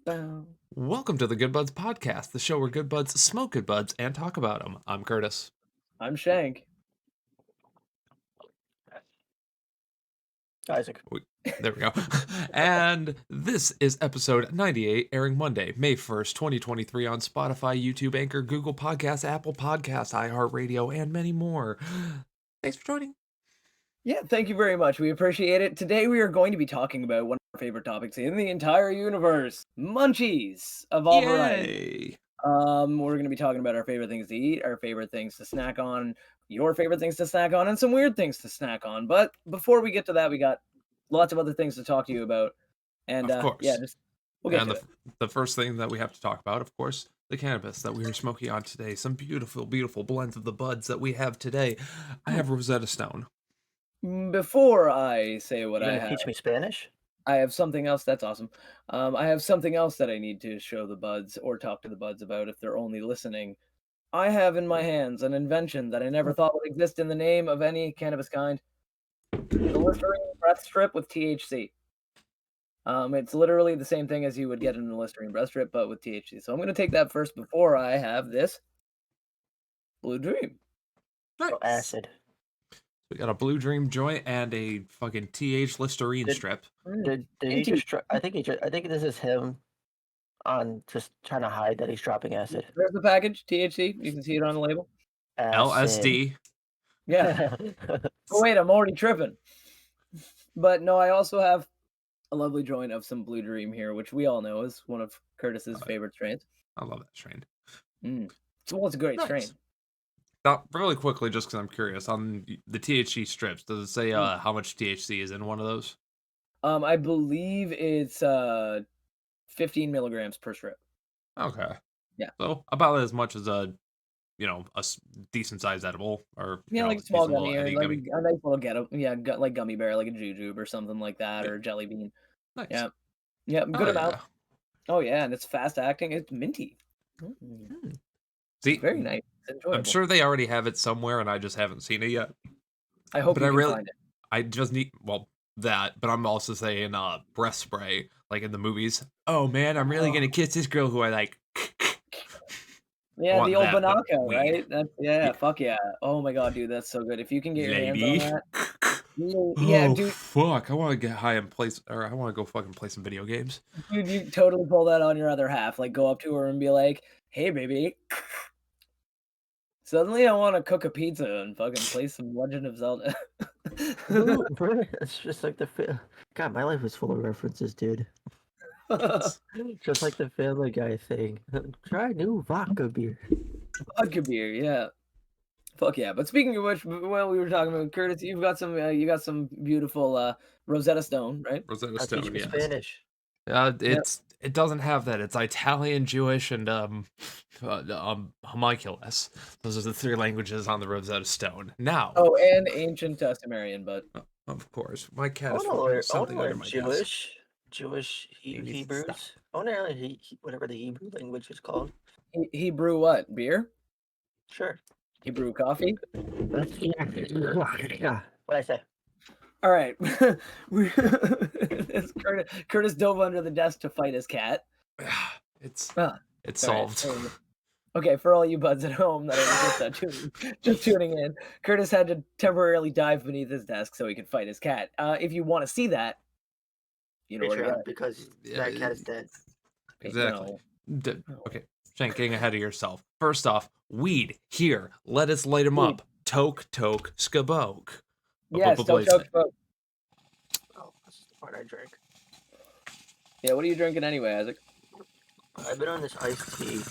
Bow. Welcome to the Good Buds Podcast, the show where good buds smoke good buds and talk about them. I'm Curtis. I'm Shank. Isaac. There we go. And this is episode 98, airing Monday, May 1st, 2023 on Spotify, YouTube, Anchor, Google Podcasts, Apple Podcasts, iHeartRadio, and many more. Thanks for joining. Yeah, thank you very much. We appreciate it. Today we are going to be talking about one of our favorite topics in the entire universe, munchies of all varieties. Yay! We're going to be talking about our favorite things to eat, our favorite things to snack on, your favorite things to snack on, and some weird things to snack on. But before we get to that, we got lots of other things to talk to you about. And Of course. yeah, we'll get And to it. the first thing that we have to talk about, of course, the cannabis that we are smoking on today. Some beautiful, beautiful blends of the buds that we have today. I have Rosetta Stone. Before I say what You I gonna have, teach me Spanish? I have something else. That's awesome. I have something else that I need to show the buds or talk to the buds about if they're only listening. I have in my hands an invention that I never thought would exist in the name of any cannabis kind. The Listerine breath strip with THC. It's literally the same thing as you would get in a Listerine breath strip, but with THC. So I'm going to take that first before I have this Blue Dream. Nice. Oh, acid. We got a Blue Dream joint and a fucking TH Listerine strip. Did he just? I think this is him on just trying to hide that he's dropping acid. There's the package, THC. You can see it on the label. LSD. Yeah. Oh, wait, I'm already tripping. But no, I also have a lovely joint of some Blue Dream here, which we all know is one of Curtis's favorite strains. I love that strain. So it's a great strain. Now, really quickly, just because I'm curious, on the THC strips, does it say how much THC is in one of those? I believe it's 15 milligrams per strip. Okay. Yeah. So about as much as a decent sized edible, or like a small decent gummy, or Eddie like gummy. a nice little ghetto, like gummy bear, like a jujube or something like that, Yeah. or a jelly bean. Nice. Yeah, good amount. Yeah. Oh yeah, and it's fast acting. It's minty. See, Very nice. It's enjoyable. I'm sure they already have it somewhere, and I just haven't seen it yet. I hope But you can find it. I just need that, but I'm also saying breath spray, like in the movies. Oh man, I'm really gonna kiss this girl who I like. Yeah, the old that, but Banaka, weed. right? Yeah, fuck yeah. Oh my god, dude, that's so good. If you can get your hands Lady. on that. Yeah, Oh, dude. fuck. I want to get high and I want to go fucking play some video games. Dude, you totally pull that on your other half. Like, go up to her and be like, hey, baby. Suddenly I want to cook a pizza and fucking play some Legend of Zelda. It's just like God, my life is full of references, dude. Just like the Family Guy thing. Try new vodka beer. Vodka beer, yeah. Fuck yeah. But speaking of which, well, we were talking about Curtis, you got some beautiful Rosetta Stone, right? Rosetta I'll Stone, teach me yes. Spanish. It doesn't have that. It's Italian, Jewish, and homunculus. Those are the three languages on the Rosetta Stone. Now, Oh, and ancient Sumerian, but of course, my cat I is wanna fucking learn something under my desk. Jewish You need to Hebrews. stop. I want to learn whatever the Hebrew language is called. he brew what? Beer? Sure. He brew coffee? Yeah. What I say? All right. Curtis dove under the desk to fight his cat. It's All solved. right. Okay, for all you buds at home that are just tuning in, Curtis had to temporarily dive beneath his desk so he could fight his cat. If you want to see that, you know where to Patreon, go. because that cat is dead. Exactly. No. Okay, Shank, getting ahead of yourself. First off, weed here. Let us light him Weed. up. Toke, skaboke. Yes, don't Blaze it. choke. Oh, this is the part I drank. Yeah, what are you drinking anyway, Isaac? I've been on this iced tea.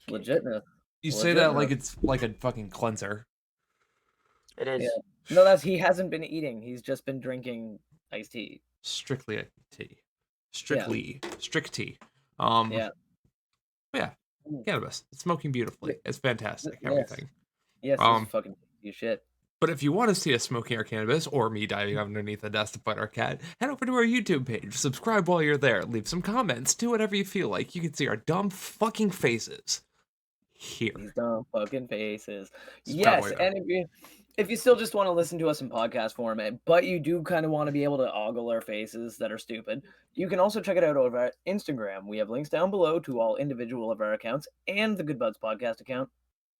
Legitness. You say that like it's like a fucking cleanser. It is. Yeah. No, he hasn't been eating. He's just been drinking iced tea. Strictly a tea. Strict tea. Yeah. Yeah. Cannabis. It's smoking beautifully. It's fantastic. Yes. Everything. Yes, it's fucking you shit. But if you want to see us smoking our cannabis, or me diving underneath the desk to fight our cat, head over to our YouTube page. Subscribe while you're there. Leave some comments. Do whatever you feel like. You can see our dumb fucking faces here. These dumb fucking faces. It's Yes, probably and if you still just want to listen to us in podcast format, but you do kind of want to be able to ogle our faces that are stupid, you can also check it out over at Instagram. We have links down below to all individual of our accounts and the Good Buds podcast account,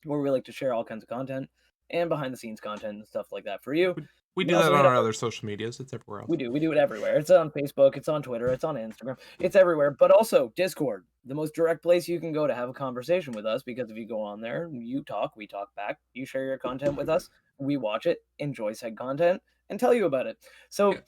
where we like to share all kinds of content and behind the scenes content and stuff like that for you. We You do that also on hit up our other social medias. It's everywhere else. we do it everywhere. It's on Facebook, it's on Twitter, it's on Instagram, it's everywhere. But also Discord, the most direct place you can go to have a conversation with us, because if you go on there, you talk, we talk back, you share your content with us, we watch it, enjoy said content, and tell you about it. So Yeah.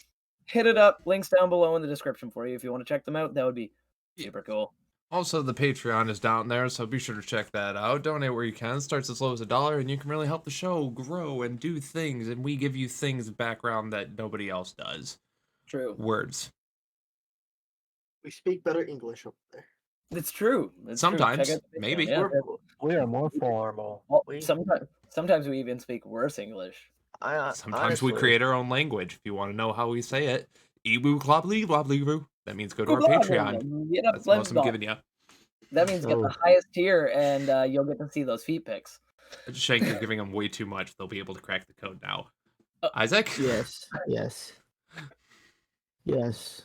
hit it up, links down below in the description for you if you want to check them out. That would be super cool. Also, the Patreon is down there, so be sure to check that out. Donate where you can. Starts as low as $1, and you can really help the show grow and do things. And we give you things background that nobody else does. True. Words. We speak better English up there. It's true. It's Sometimes, true. Check out the Patreon. maybe. Yeah, We are more formal. well, We, sometimes we even speak worse English. Sometimes honestly, we create our own language. If you want to know how we say it, eeboo klobbly blobbly boo. That means go to our Patreon. That's the most I'm giving you. That means get the highest tier, and you'll get to see those feet pics. Shank, you're giving them way too much. They'll be able to crack the code now. Isaac? Yes. Yes. Yes.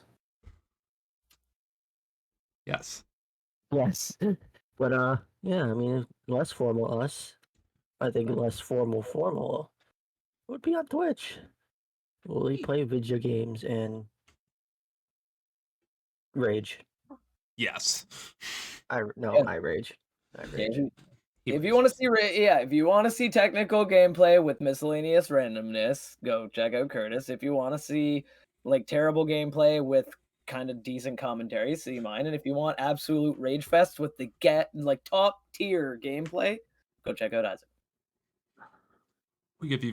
Yes. Yes. But yeah, I mean, less formal us. I think less formal would be on Twitch. We play video games and rage. Yes. I rage. I rage. If you want to see, if you want to see technical gameplay with miscellaneous randomness, go check out Curtis. If you want to see like terrible gameplay with kind of decent commentary, see mine. And if you want absolute rage fest with the top tier gameplay, go check out Isaac. We give you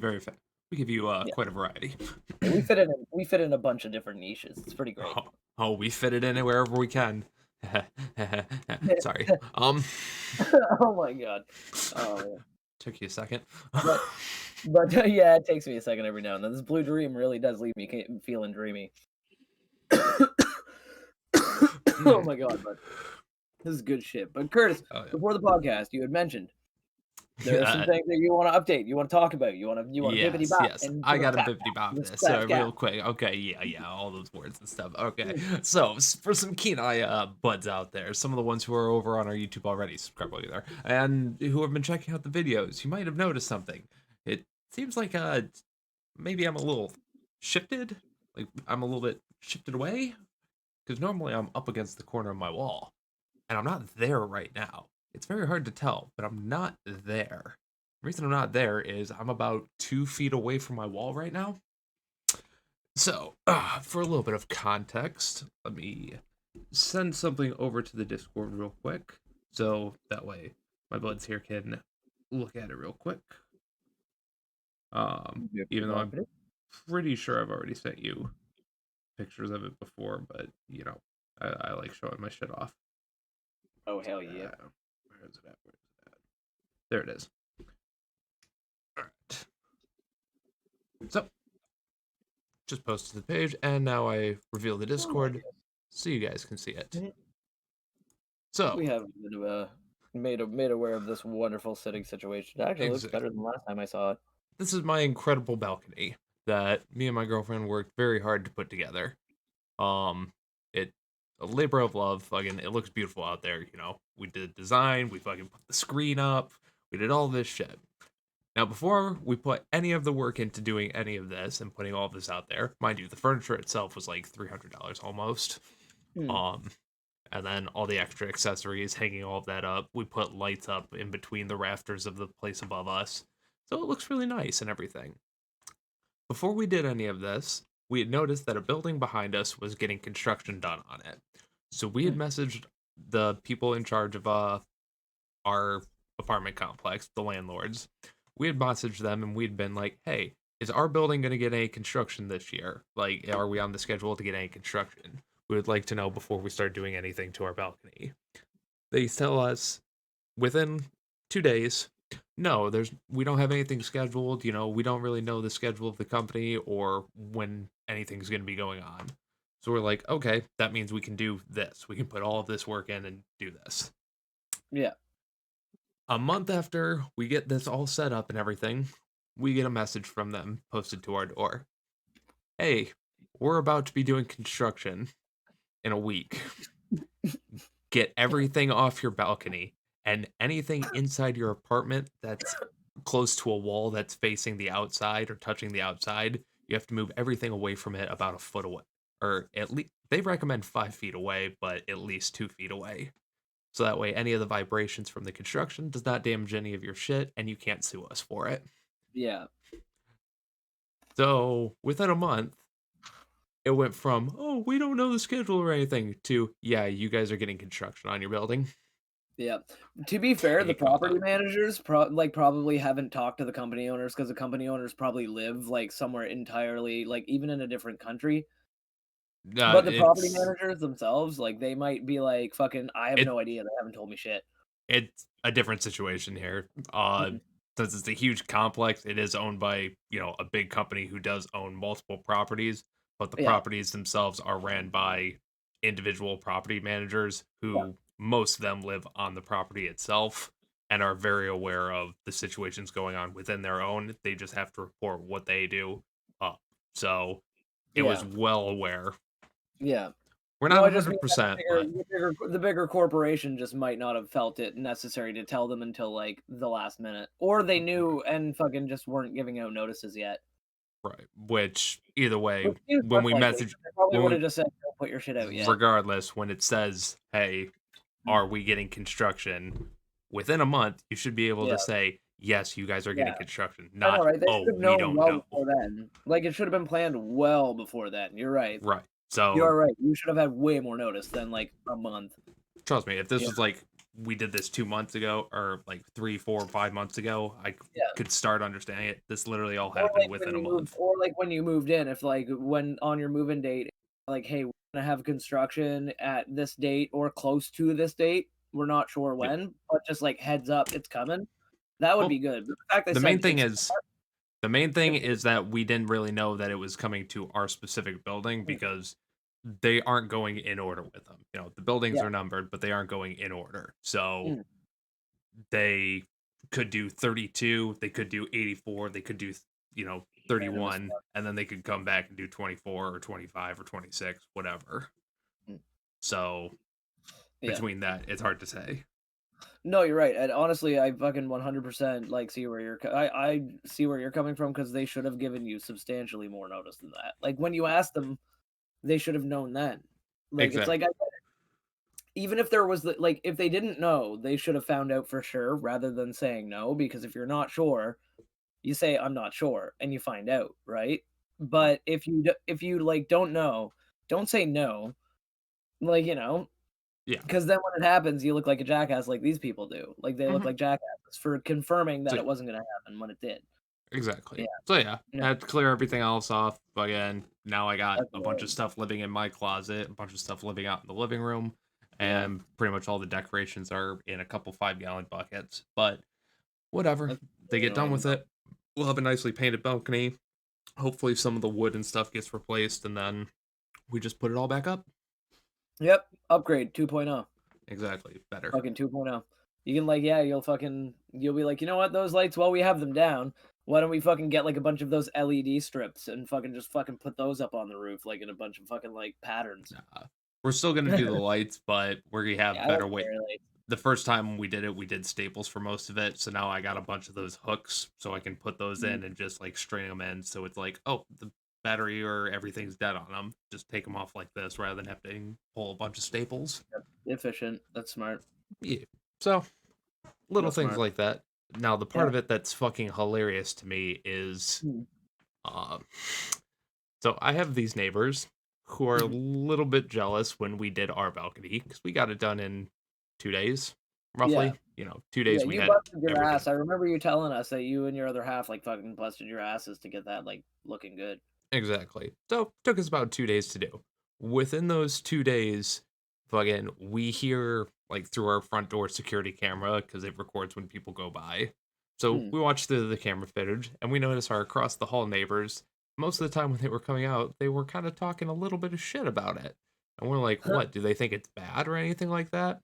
quite a variety. We fit in a bunch of different niches. It's pretty great. Oh, we fit it in wherever we can. Sorry. Oh my god. Oh. Took you a second. But yeah, it takes me a second every now and then. This blue dream really does leave me feeling dreamy. Oh my god, but this is good shit. But Curtis, before the podcast, you had mentioned there are some things that you want to update, you want to talk about, you want to bippity bop. Yes, I got a bippity bop this real quick. Okay, yeah, all those words and stuff. Okay, so for some keen eye buds out there, some of the ones who are over on our YouTube already, subscribe while you're there, and who have been checking out the videos, you might have noticed something. It seems like maybe I'm a little shifted, like I'm a little bit shifted away, because normally I'm up against the corner of my wall, and I'm not there right now. It's very hard to tell, but I'm not there. The reason I'm not there is I'm about 2 feet away from my wall right now. So, for a little bit of context, let me send something over to the Discord real quick. So that way my buds here can look at it real quick. Even though I'm pretty sure I've already sent you pictures of it before, but, you know, I like showing my shit off. Oh, hell yeah. Where is it at? There it is. All right. So, just posted the page, and now I reveal the Discord so you guys can see it. So we have made aware of this wonderful sitting situation. It actually looks better than last time I saw it. This is my incredible balcony that me and my girlfriend worked very hard to put together. A labor of love. Fucking, it looks beautiful out there. You know, we did design, we fucking put the screen up, we did all this shit. Now, before we put any of the work into doing any of this and putting all of this out there, mind you, the furniture itself was like $300 almost. And then all the extra accessories, hanging all of that up. We put lights up in between the rafters of the place above us, so it looks really nice and everything. Before we did any of this, we had noticed that a building behind us was getting construction done on it. So we had messaged the people in charge of our apartment complex, the landlords. We had messaged them and we'd been like, hey, is our building going to get any construction this year? Like, are we on the schedule to get any construction? We would like to know before we start doing anything to our balcony. They tell us within 2 days, no, we don't have anything scheduled. You know, we don't really know the schedule of the company or when anything's going to be going on. So we're like, okay, that means we can do this. We can put all of this work in and do this. Yeah. A month after we get this all set up and everything, we get a message from them posted to our door. Hey, we're about to be doing construction in a week. Get everything off your balcony and anything inside your apartment that's close to a wall that's facing the outside or touching the outside, you have to move everything away from it about a foot away. Or at least they recommend 5 feet away, but at least 2 feet away. So that way any of the vibrations from the construction does not damage any of your shit and you can't sue us for it. Yeah. So within a month, it went from, oh, we don't know the schedule or anything, to, yeah, you guys are getting construction on your building. Yeah. To be fair, the Take off. property managers probably haven't talked to the company owners because the company owners probably live like somewhere entirely, like even in a different country. But the property It's managers themselves, like they might be like, fucking, I have it no idea. They haven't told me shit. it's a different situation here. Mhm. Since it's a huge complex, it is owned by, a big company who does own multiple properties, but the Yeah. properties themselves are ran by individual property managers Yeah. who most of them live on the property itself and are very aware of the situations going on within their own. They just have to report what they do up. So it was Yeah. well aware. Yeah. We're No, not I just mean that 100%, but the bigger corporation just might not have felt it necessary to tell them until like the last minute, or they knew and fucking just weren't giving out notices yet. right. Which either way, Which seems when less we likely. message They probably when would we have just said, "Don't put your shit out yet." regardless, when it says, "Hey, Mm. are we getting construction?" Within a month, you should be able Yeah, to say, "Yes, you guys are getting yeah. construction." I know, Not, right? They "Oh, should have we known don't well know." before then. Like, it should have been planned well before then. You're right. Right. You So are right. You should have had way more notice than like a month. trust me, if this Yeah, was like we did this 2 months ago, or like 3, 4, 5 months ago, I yeah. could start understanding it. This literally all Or happened like when within a you moved, month. or like when you moved in. If like when on your move-in date, like, hey, we're gonna have construction at this date or close to this date. We're not sure Yeah. when, but just like heads up, it's coming. That would be Well, good. But the fact they the said main thing it's is The main thing if is that we didn't really know that it was coming to our specific building mm, because they aren't going in order with them. The buildings yeah, are numbered, but they aren't going in order. So mm, they could do 32, they could do 84, they could do, random as 31, fuck. and then they could come back and do 24 or 25 or 26, whatever. Mm, So yeah. between that, it's hard to say. No, you're right. And honestly, I fucking 100% like see where I see where you're coming from because they should have given you substantially more notice than that. Like when you asked them, they should have known then. Like it's like Exactly. even if there was like if they didn't know, they should have found out for sure rather than saying no. Because if you're not sure, you say I'm not sure, and you find out, right? Right. But if you like don't know, don't say no. Like Yeah. because then when it happens, you look like a jackass like these people do. Like, they look Mhm. like jackasses for confirming So that it wasn't gonna happen when it did. exactly. Yeah, So yeah, no, I had to clear everything else off. Again, now I got that's a bunch of hilarious. stuff living in my closet, a bunch of stuff living out in the living room, Yeah, and pretty much all the decorations are in a couple 5-gallon buckets. But whatever, that's they really get done annoying, with bro. it. We'll have a nicely painted balcony. Hopefully, some of the wood and stuff gets replaced, and then we just put it all back up. Yep, upgrade 2.0. Exactly, better. Fucking 2.0. You can like, yeah, you'll be like, you know what, those lights, while we have them down, why don't we fucking get like a bunch of those LED strips and fucking just fucking put those up on the roof like in a bunch of fucking like patterns. We're still gonna do the lights, but we have Yeah, I better don't way. care. Like, The first time we did it, we did staples for most of it. So now I got a bunch of those hooks, so I can put those mm, in and just like string them in. So it's like, oh, the battery or everything's dead on them. Just take them off like this rather than having to pull a bunch of staples. efficient. That's smart. Yeah. So little That's things smart. like that. Now the part Yeah. of it that's fucking hilarious to me is, Mm, um, so I have these neighbors who are a mhm. little bit jealous when we did our balcony because we got it done in 2 days, Yeah. roughly. 2 days Yeah, we you had busted your everything. ass. I remember you telling us that you and your other half, like, fucking busted your asses to get that, like, looking good. Exactly. So took us about 2 days to do. Within those 2 days, fucking, we hear like through our front door security camera because it records when people go by. So Mm. we watch through the camera footage and we notice our across the hall neighbors. Most of the time when they were coming out, they were kind of talking a little bit of shit about it. And we're like, Huh. what? Do they think it's bad or anything like that?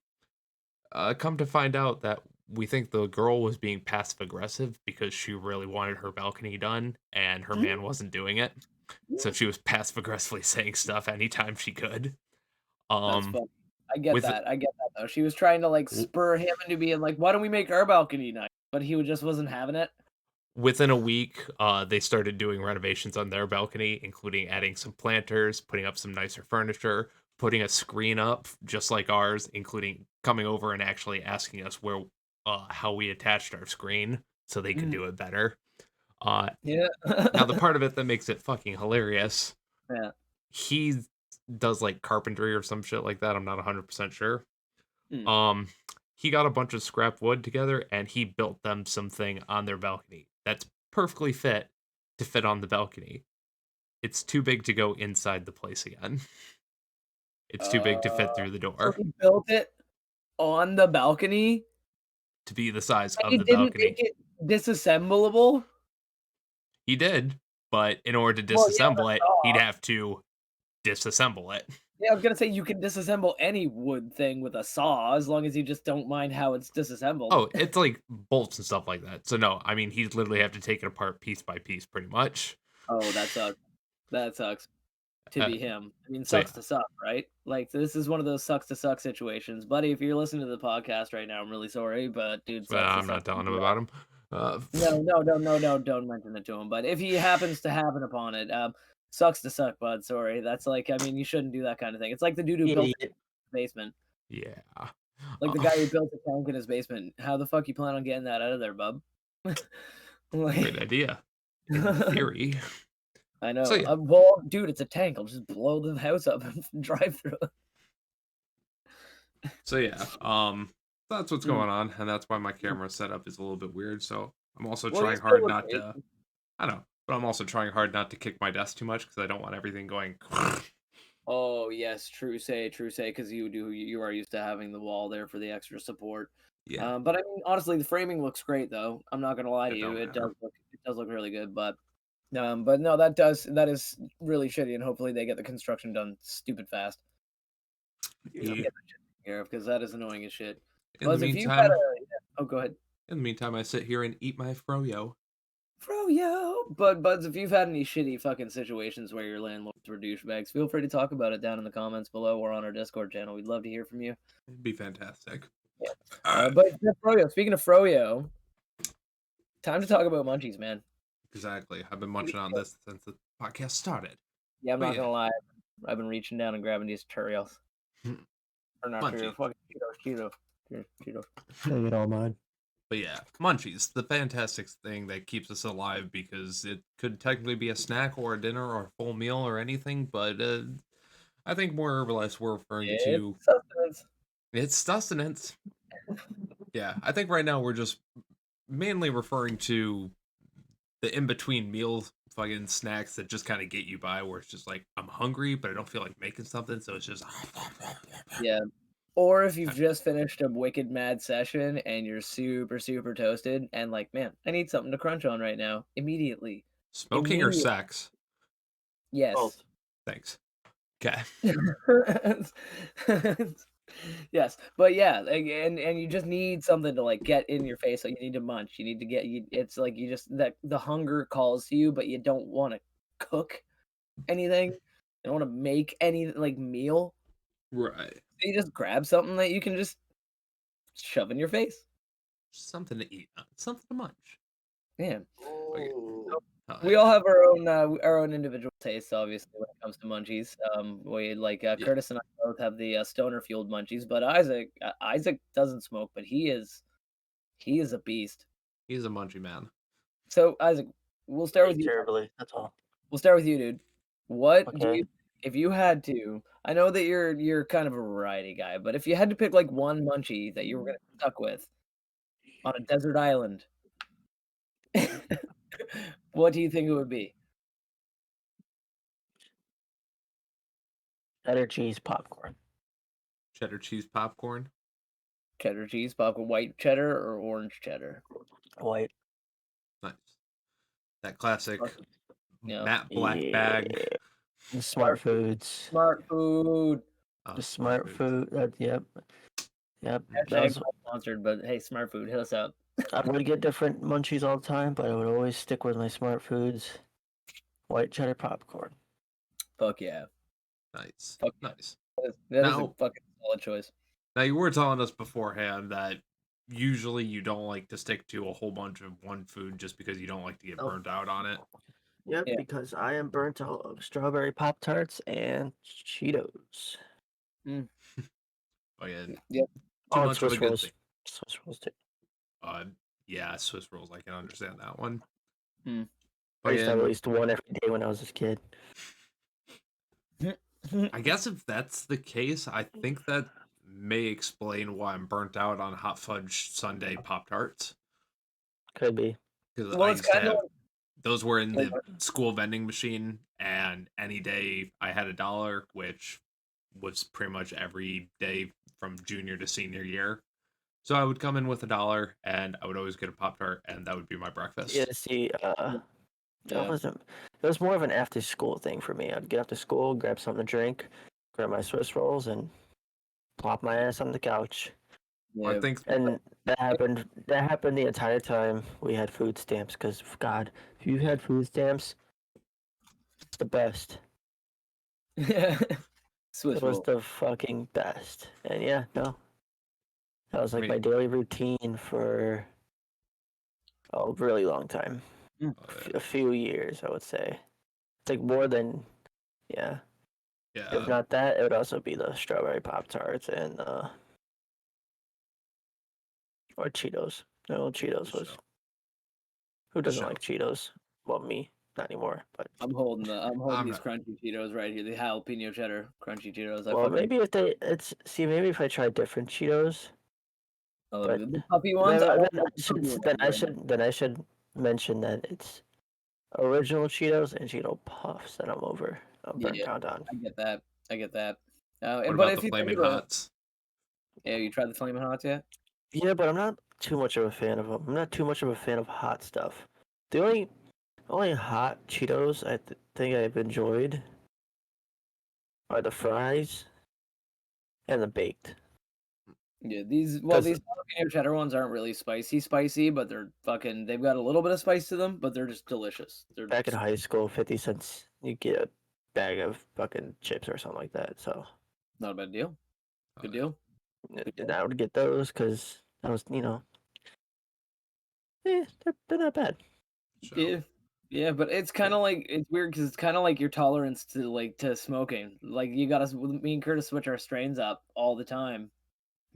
Come to find out that we think the girl was being passive aggressive because she really wanted her balcony done and her man wasn't doing it. So she was passive aggressively saying stuff anytime she could. That's Um, funny. I get with that. I get that though. She was trying to like spur him into being like, "Why don't we make our balcony nice?" But he just wasn't having it. within a week, they started doing renovations on their balcony, including adding some planters, putting up some nicer furniture, putting a screen up just like ours, including coming over and actually asking us where how we attached our screen so they could Mm, do it better. Uh, yeah. Now the part of it that makes it fucking hilarious, Yeah. he does like carpentry or some shit like that. I'm not 100% sure. Mm. Um, he got a bunch of scrap wood together and he built them something on their balcony that's perfectly fit on the balcony. It's too big to go inside the place again. It's too big to fit Uh, through the so door he built it on the balcony, to be the size and of he the didn't make balcony. it disassemblable. He did, but in order to Well, yeah, disassemble the it, he'd saw. have to disassemble it. Yeah, I was gonna say you can disassemble any wood thing with a saw as long as you just don't mind how it's disassembled. Oh, it's like bolts and stuff like that. So no, I mean he'd literally have to take it apart piece by piece, pretty much. Oh, that sucks. That sucks. To Uh, be him. I mean, so sucks yeah, to suck, right? Like this is one of those sucks to suck situations, buddy. If you're listening to the podcast right now, I'm really sorry, but dude, well, sucks to I'm suck. not telling him about him. No, no, no, no, no, don't mention it to him. But if he happens to happen upon it, sucks to suck, bud. Sorry. That's like, I mean, you shouldn't do that kind of thing. It's like the dude who built Idiot. the basement. Yeah. Like the Uh, guy who built a tank in his basement. How the fuck you plan on getting that out of there, bub? Great Like, idea. In theory. I So know. yeah. Well, dude, it's a tank. I'll just blow the house up and drive through it. So yeah. That's what's Mm. going on, and that's why my camera setup is a little bit weird. So I'm also Well, you trying still hard look not great. to I don't know, but I'm also trying hard not to kick my desk too much because I don't want everything going Oh yes, true say, because you are used to having the wall there for the extra support. Yeah, But I mean, honestly, the framing looks great though. I'm not gonna lie to it you, don't matter. it does look really good. But no, that is really shitty, and hopefully they get the construction done stupid fast. Yeah. Yeah. Get that shit taken care of because that is annoying as shit. In the Buzz, if you had meantime, a oh, go ahead. I sit here and eat my froyo. Froyo. But Buds, if you've had any shitty fucking situations where your landlords were douchebags, feel free to talk about it down in the comments below or on our Discord channel. We'd love to hear from you. It'd be fantastic. Yeah. All right. But yeah, Froyo, speaking of Froyo, time to talk about munchies, man. Exactly. I've been munching on this since the podcast started. Yeah, I'm But not yeah, gonna lie. I've been reaching down and grabbing these Cheerios. Or not Cheerios, munchies. fucking Cheetos. Cheetos. Take it all mine. But yeah, munchies, the fantastic thing that keeps us alive because it could technically be a snack or a dinner or a full meal or anything, but I think more or less we're referring It's to sustenance. its sustenance. Yeah, I think right now we're just mainly referring to the in between meals fucking snacks that just kind of get you by where it's just like I'm hungry but I don't feel like making something, so it's just Yeah. Or if you've just finished a wicked mad session and you're super, super toasted and like, man, I need something to crunch on right now. Immediately. smoking or sex. Yes. Both. Thanks. Okay. Yes, but yeah, like, and you just need something to like get in your face. Like you need to munch. You need to get you. It's like you just that the hunger calls to you, but you don't want to cook anything. You don't want to make any like meal. Right. So you just grab something that you can just shove in your face. Something to eat, something to munch. Yeah, Ooh. we all have our own individual tastes, obviously, when it comes to munchies. We like Yeah. Curtis and I both have the stoner fueled munchies, but Isaac doesn't smoke, but he is a beast. He's a munchy man. So Isaac, we'll start with Ate you. terribly. That's all. We'll start with you, dude. What do Okay. you if you had to? I know that you're kind of a variety guy, but if you had to pick like one munchie that you were gonna be stuck with on a desert island, what do you think it would be? Cheddar cheese popcorn. Cheddar cheese popcorn. Cheddar cheese, popcorn, white cheddar, or orange cheddar? White. Nice. That classic Yeah. matte black bag. The Smart Foods. Smart food. Oh, The Smart foods. Food. Yep. Yep. That Hashtag was, not sponsored, but hey, Smart Food, hit us up. I would get different munchies all the time, but I would always stick with my Smart Foods white cheddar popcorn. Fuck yeah. Nice. Fuck yeah. Nice. That is a Now, fucking solid choice. now you were telling us beforehand that usually you don't like to stick to a whole bunch of one food just because you don't like to get Oh. burnt out on it. Yep, Yeah. because I am burnt out of strawberry Pop Tarts and Cheetos. Again, Yep. too Oh, and much of a Swiss good rolls. thing. Swiss rolls too. Yeah, Swiss rolls. I can understand that one. I used to have at Again, least one every day when I was a kid. I guess if that's the case, I think that may explain why I'm burnt out on hot fudge sundae Pop Tarts. Could be. Because Well, I it's used to kind of have those were in like the school vending machine, and any day I had $1, which was pretty much every day from junior to senior year. So I would come in with $1, and I would always get a Pop Tart, and that would be my breakfast. Yeah, see, yeah. that wasn't. It was more of an after school thing for me. I'd get after school, grab something to drink, grab my Swiss rolls, and plop my ass on the couch. I Yeah. think And that happened. That happened the entire time we had food stamps. Cause God, if you had food stamps, it's the best. Swiss It was roll. the fucking best. And yeah, no, that was I like mean, my daily routine for a really long time. A few years, I would say. It's like more than, yeah. If yeah, not that, it would also be the strawberry Pop Tarts and or Cheetos. No, Cheetos was. show. Who doesn't Show. like Cheetos? Well, me, not anymore. But I'm holding I'm these not. crunchy Cheetos right here. The jalapeno cheddar crunchy Cheetos. I well, fucking maybe if they, it's see, maybe if I try different Cheetos, but the puppy ones. I love the puppy ones right now. then I should mention that it's original Cheetos and Cheeto Puffs that I'm burnt Yeah, out on. I get that. I get that. What But about the if you think Flaming about it, Hots? yeah, you tried the flaming hots yet? Yeah, but I'm not too much of a fan of them. I'm not too much of a fan of hot stuff. The only hot Cheetos think I've enjoyed are the fries and the baked. Yeah, these 'Cause these jalapeno cheddar ones aren't really spicy, but they're fucking. They've got a little bit of spice to them, but they're just delicious. They're back in high school, 50 cents you get a bag of fucking chips or something like that. So not a bad deal. Good deal. and I would get those because that was they're not bad. Show. Yeah, yeah, but it's kind of like it's weird because it's kind of like your tolerance to smoking. Like you gotta, me and Curtis switch our strains up all the time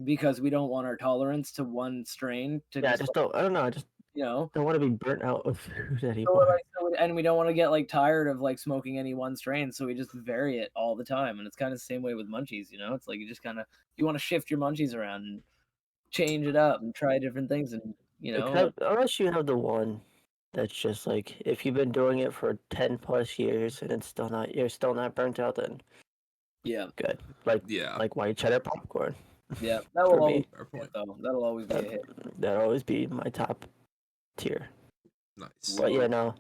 because we don't want our tolerance to one strain to Yeah, I just just don't. I don't know. I just you know. don't want to be burnt out of food So anymore. and we don't want to get like tired of like smoking any one strain, so we just vary it all the time. And it's kind of the same way with munchies, you know. It's like you just kind of you want to shift your munchies around and change it up and try different things, and you know, like, Unless you have the one that's just like if you've been doing it for 10 plus years and it's still not you're still not burnt out, then yeah, good. Yeah, Like white cheddar popcorn yeah, that for will always me. fair be a hit, point. though. That'll always be a hit. That'll always be my top tier. Nice. But yeah, no.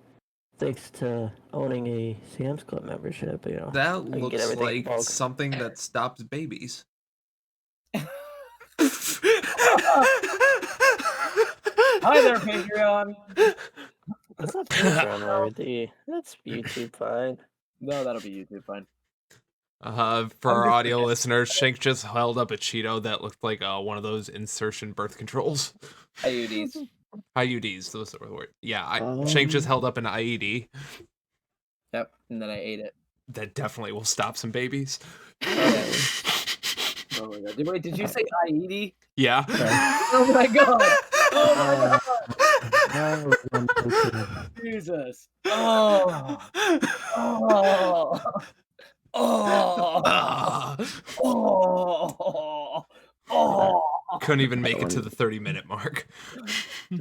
Thanks to owning a Sam's Club membership, you know, That I can get looks everything in like bulk. something that stops babies. Hi there, Patreon. That's not Patreon worthy. That's YouTube fine. No, that'll be YouTube. Fine. For I'm our just audio saying. listeners, Shank just held up a Cheeto that looked like one of those insertion birth controls. IUDs. IUDs, those are the word. Yeah, Shank just held up an IED. Yep, and then I ate it. That definitely will stop some babies. Oh my god! Wait, did you say IED? Yeah. Oh my god! Oh my god! Jesus! Oh! Oh! Oh! Ah. Oh! Oh! Couldn't even make it to the 30-minute mark.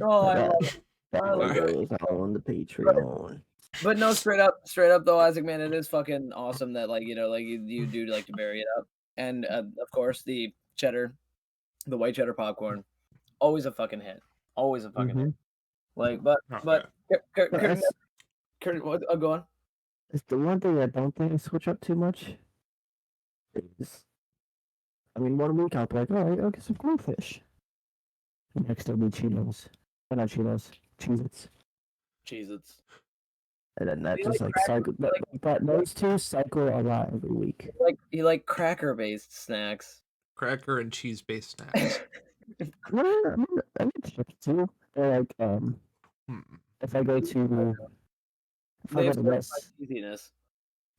Oh, I love it. I love Okay. it. Goes on the Patreon. But no, straight up though, Isaac, man, it is fucking awesome that like like you do like to bury it up, and of course the white cheddar popcorn, always a fucking hit, always a fucking hit. Like, but Okay. go on. It's the one thing I don't think I switch up too much is I mean, 1 week I'll be like, all right, I'll get some goldfish. And next it'll be Cheetos. Or not Cheetos, Cheez-Its. Cheez-Its. And then that You just like like cracker? cycle. But those two cycle a lot every week. You like cracker-based snacks. Cracker and cheese-based snacks. I mean chips too. Or like Hmm. if I go to if I They go have to certified West easiness.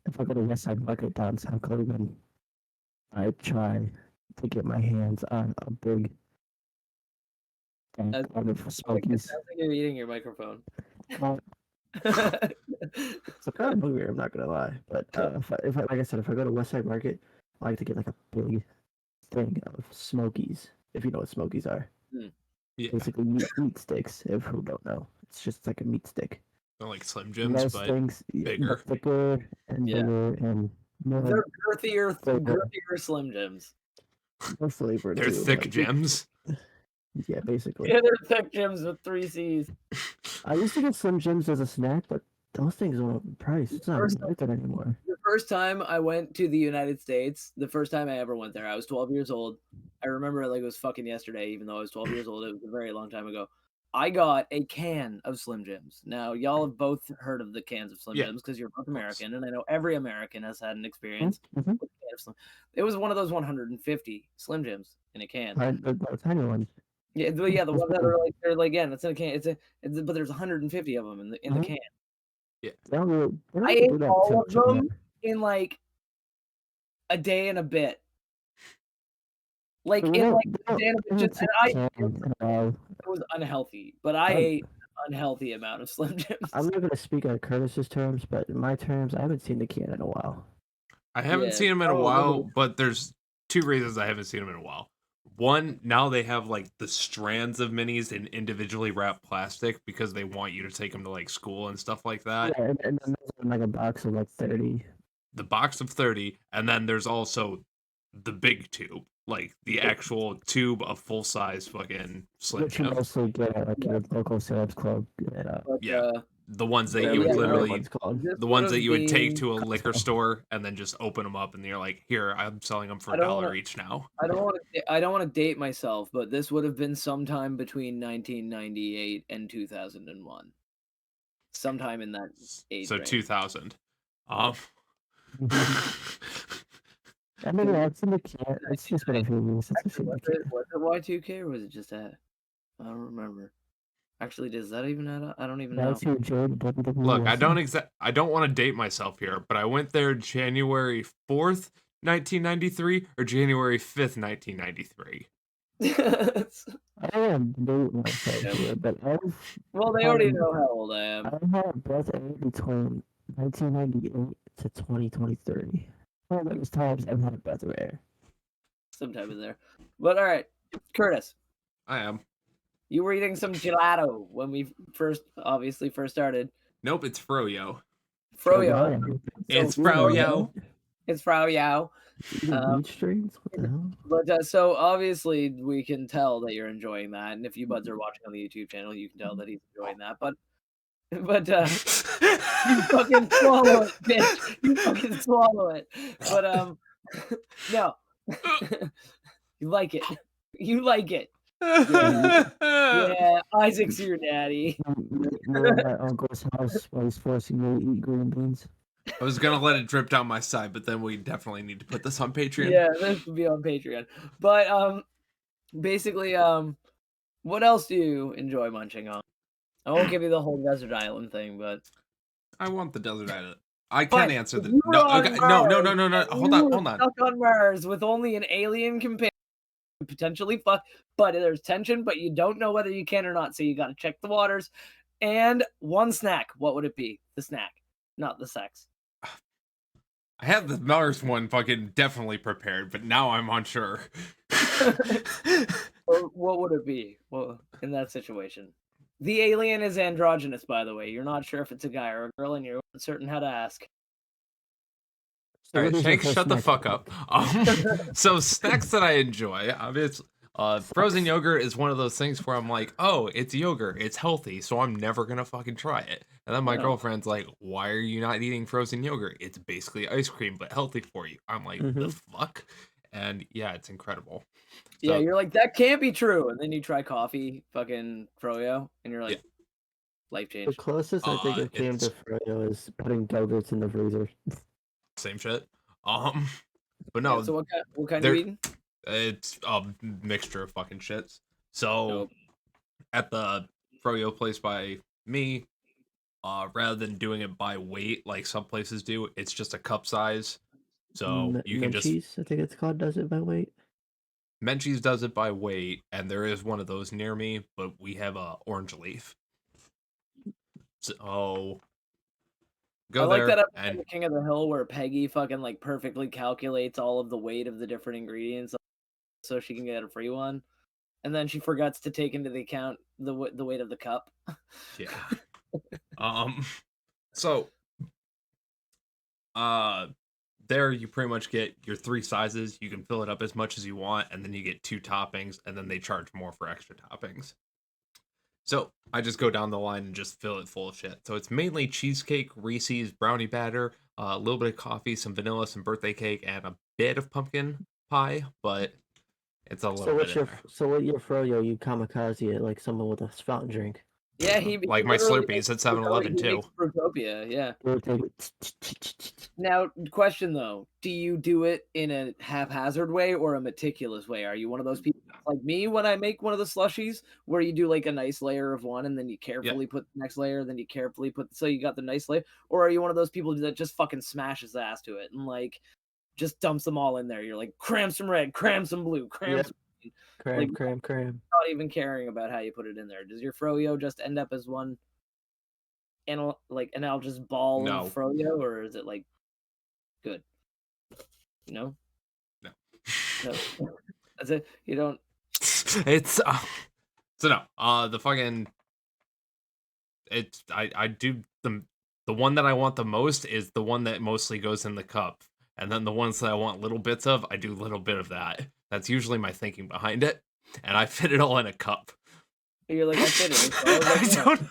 if I go to West Side Market downtown Cleveland, I try to get my hands on a big It bag of sounds Smokies. like you're eating your microphone. Uh, It's kind of hungry, I'm not gonna lie. But if I like I said, if I go to West Side Market, I like to get like a big thing of Smokies. If you know what Smokies are, Yeah, basically meat sticks. If who don't know, it's just like a meat stick. they're like Slim Jims, Those but things, bigger. but thicker and Yeah. bigger and more, They're girthier flavor. Slim Jims. more flavor They're too. thick like, gems. Yeah, basically. Yeah, they're thick Jims with 3 C's. I used to get Slim Jims as a snack, but those things went up in price. It's not First- worth it anymore. The first time I went to the United States, the first time I ever went there, I was 12 years old. I remember it like it was fucking yesterday, even though I was 12 years old. It was a very long time ago. I got a can of Slim Jims. Now, y'all have both heard of the cans of Slim Yeah, Jims because you're both of course. American, and I know every American has had an experience Mm-hmm. with a can of Slim. It was one of those 150 Slim Jims in a can. The tiny ones. Yeah, the ones that are like they're like it's in a can. But there's 150 of them in the Mhm. can. They don't really I ate do that all too of much anymore. them in like a day and a bit. Like They in don't- like they a day and a bit, don't just do and that in a while. it was unhealthy, but I ate an unhealthy amount of Slim Jims. I'm not gonna speak on Curtis's terms, but in my terms, I haven't seen the can in a while. I haven't Yeah, seen them in a probably. while, but there's 2 reasons I haven't seen them in a while. One, now they have like the strands of minis in individually wrapped plastic because they want you to take them to like school and stuff like that. Yeah, and then there's like a box of like 30. The box of 30, and then there's also the big tube, like the actual tube of full size fucking Slim Which you Jim. mostly get at like your local Sam's Club. But, Yeah. The ones that whatever you would the other literally, one's called. this the ones would've that you would take been- to a liquor store and then just open them up, and you're like, here, I'm selling them for I $1 don't wanna- each now. I don't want to date myself, but this would have been sometime between 1998 and 2001. Sometime in that age So range. 2000. I mean, yeah, it's in the can. It's just been a few years since I've Actually, seen the was can. it Y2K or was it just that? I don't remember. Actually, does that even add up? I don't even know. That's who joined WWE. Look, I don't wrestling. I don't want to date myself here, but I went there January 4th, 1993 or January 5th, 1993. I don't want to date myself here, but Well, they already know how old I am. I had a birthday between 1998 to 2023. One of those times I've had a birthday. Sometime in there. But all right, Curtis, I am. you were eating some gelato when we obviously first started. Nope, it's Froyo. Froyo. It's So Froyo. It's Froyo. Weed strains? What the hell? But so obviously we can tell that you're enjoying that, and if you buds are watching on the YouTube channel, you can tell that he's enjoying that. But you fucking swallow it, bitch. You fucking swallow it. But no, you like it. You like it. Yeah, Isaac's your daddy. We're at my uncle's house while he's forcing me to eat green beans. I was gonna let it drip down my side, but then we definitely need to put this on Patreon. Yeah, this would be on Patreon. But basically, what else do you enjoy munching on? I won't give you the whole desert island thing, but I want the desert island. I Fine, can answer if the you were no. on Okay, no. Mars, Hold you on, were hold on. Stuck on Mars with only an alien companion, potentially fuck, but there's tension, but you don't know whether you can or not, so you got to check the waters. And one snack. What would it be? The snack, not the sex. I had the Mars one fucking definitely prepared, but now I'm unsure. Or what would it be? Well, in that situation, the alien is androgynous, by the way. You're not sure if it's a guy or a girl, and you're uncertain how to ask. So All right, what is your Shanks, first shut the snack? fuck up. So snacks that I enjoy, obviously, frozen yogurt is one of those things where I'm like, oh, it's yogurt, it's healthy, so I'm never gonna fucking try it. And then my No. girlfriend's like, why are you not eating frozen yogurt? It's basically ice cream, but healthy for you. I'm like, the fuck? and yeah, it's incredible. Yeah, So you're like, "That can't be true," and then you try coffee, fucking froyo, and you're yeah, like, "Life The changed." closest I think it came to it's Froyo is putting yogurts in the freezer. same shit. Um, but Yeah, no, so what kind you there eating? it's a mixture of fucking shits. So Nope. at the froyo place by me, rather than doing it by weight like some places do, it's just a cup size. So you can just Munchies, I think it's called, does it by weight. Menchie's does it by weight, and there is one of those near me, but we have a orange leaf. So I go like that there episode and of King of the Hill where Peggy fucking, like, perfectly calculates all of the weight of the different ingredients so she can get a free one, and then she forgets to take into the account the weight of the cup. yeah. Um so uh there you pretty much get your three sizes. You can fill it up as much as you want, and then you get two toppings, and then they charge more for extra toppings. So I just go down the line and just fill it full of shit. So it's mainly cheesecake, Reese's, brownie batter, a little bit of coffee, some vanilla, some birthday cake, and a bit of pumpkin pie, but it's a little bit in there. So with your Froyo, you kamikaze it like someone with a fountain drink. Yeah, he Like my literally Slurpees makes at 7-Eleven he too. makes Fruitopia, yeah. You'll take it. Now, question though, do you do it in a haphazard way or a meticulous way? Are you one of those people like me when I make one of the slushies where you do like a nice layer of one and then you Yeah. carefully put the next layer, then you carefully put so you got the nice layer? Or are you one of those people that just fucking smashes ass to it and like just dumps them all in there? You're like, cram some red, cram some blue, cram Yep. some green. Like Cram. not even caring about how you put it in there. Does your froyo just end up as one like an I'll just ball of No. froyo, or is it like good? No, No. no. That's it. You don't. It's so no. The fucking it's I do the one that I want the most is the one that mostly goes in the cup. And then the ones that I want little bits of, I do a little bit of that. That's usually my thinking behind it. And I fit it all in a cup. You're like I fit it. I don't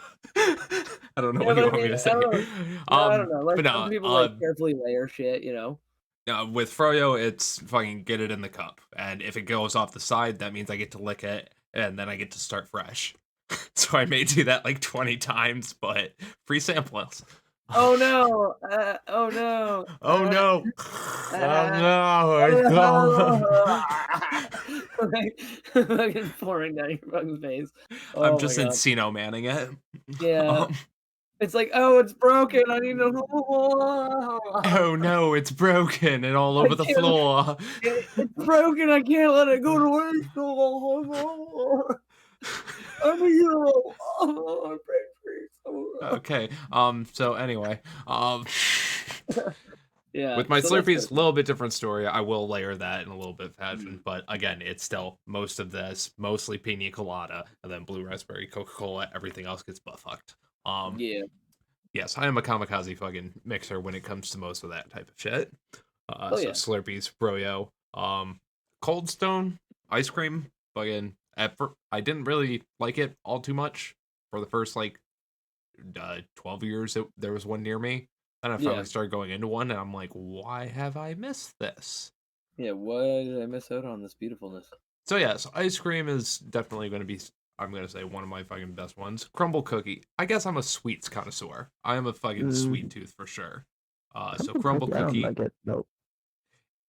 I don't know Yeah, what you but I want me mean, to I say. don't know. No, I don't know. Like But some no, people like carefully layer shit, you know. with Froyo, it's fucking get it in the cup. And if it goes off the side, that means I get to lick it, and then I get to start fresh. So I may do that like 20 times, but free samples. Oh no! Oh no! Oh no! Oh no! Like, fucking pouring down your fucking face. I'm Oh my just god. Encino Manning it. Yeah. Um, It's like, oh, it's broken. I need to. oh no, it's broken and all I over the can't. floor. It's broken. I can't let it go to waste. I'm a hero. Oh, I'm free. Okay. So anyway, Yeah. with my So that's Slurpees, good. a little bit different story. I will layer that in a little bit of fashion, but again, it's still most of this, mostly pina colada, and then blue raspberry, Coca-Cola. Everything else gets butt fucked. Yeah. Yes, I am a kamikaze fucking mixer when it comes to most of that type of shit. Oh So yeah. Slurpees, Froyo, Cold Stone, ice cream. Fucking, I didn't really like it all too much for the first like 12 years. There was one near me. Then I Yeah. finally started going into one, and I'm like, why have I missed this? Yeah. Why did I miss out on this beautifulness? So yeah, so ice cream is definitely going to be, I'm going to say, one of my fucking best ones. Crumble cookie. I guess I'm a sweets connoisseur. I am a fucking sweet tooth for sure. So crumble I don't cookie, like it. Nope.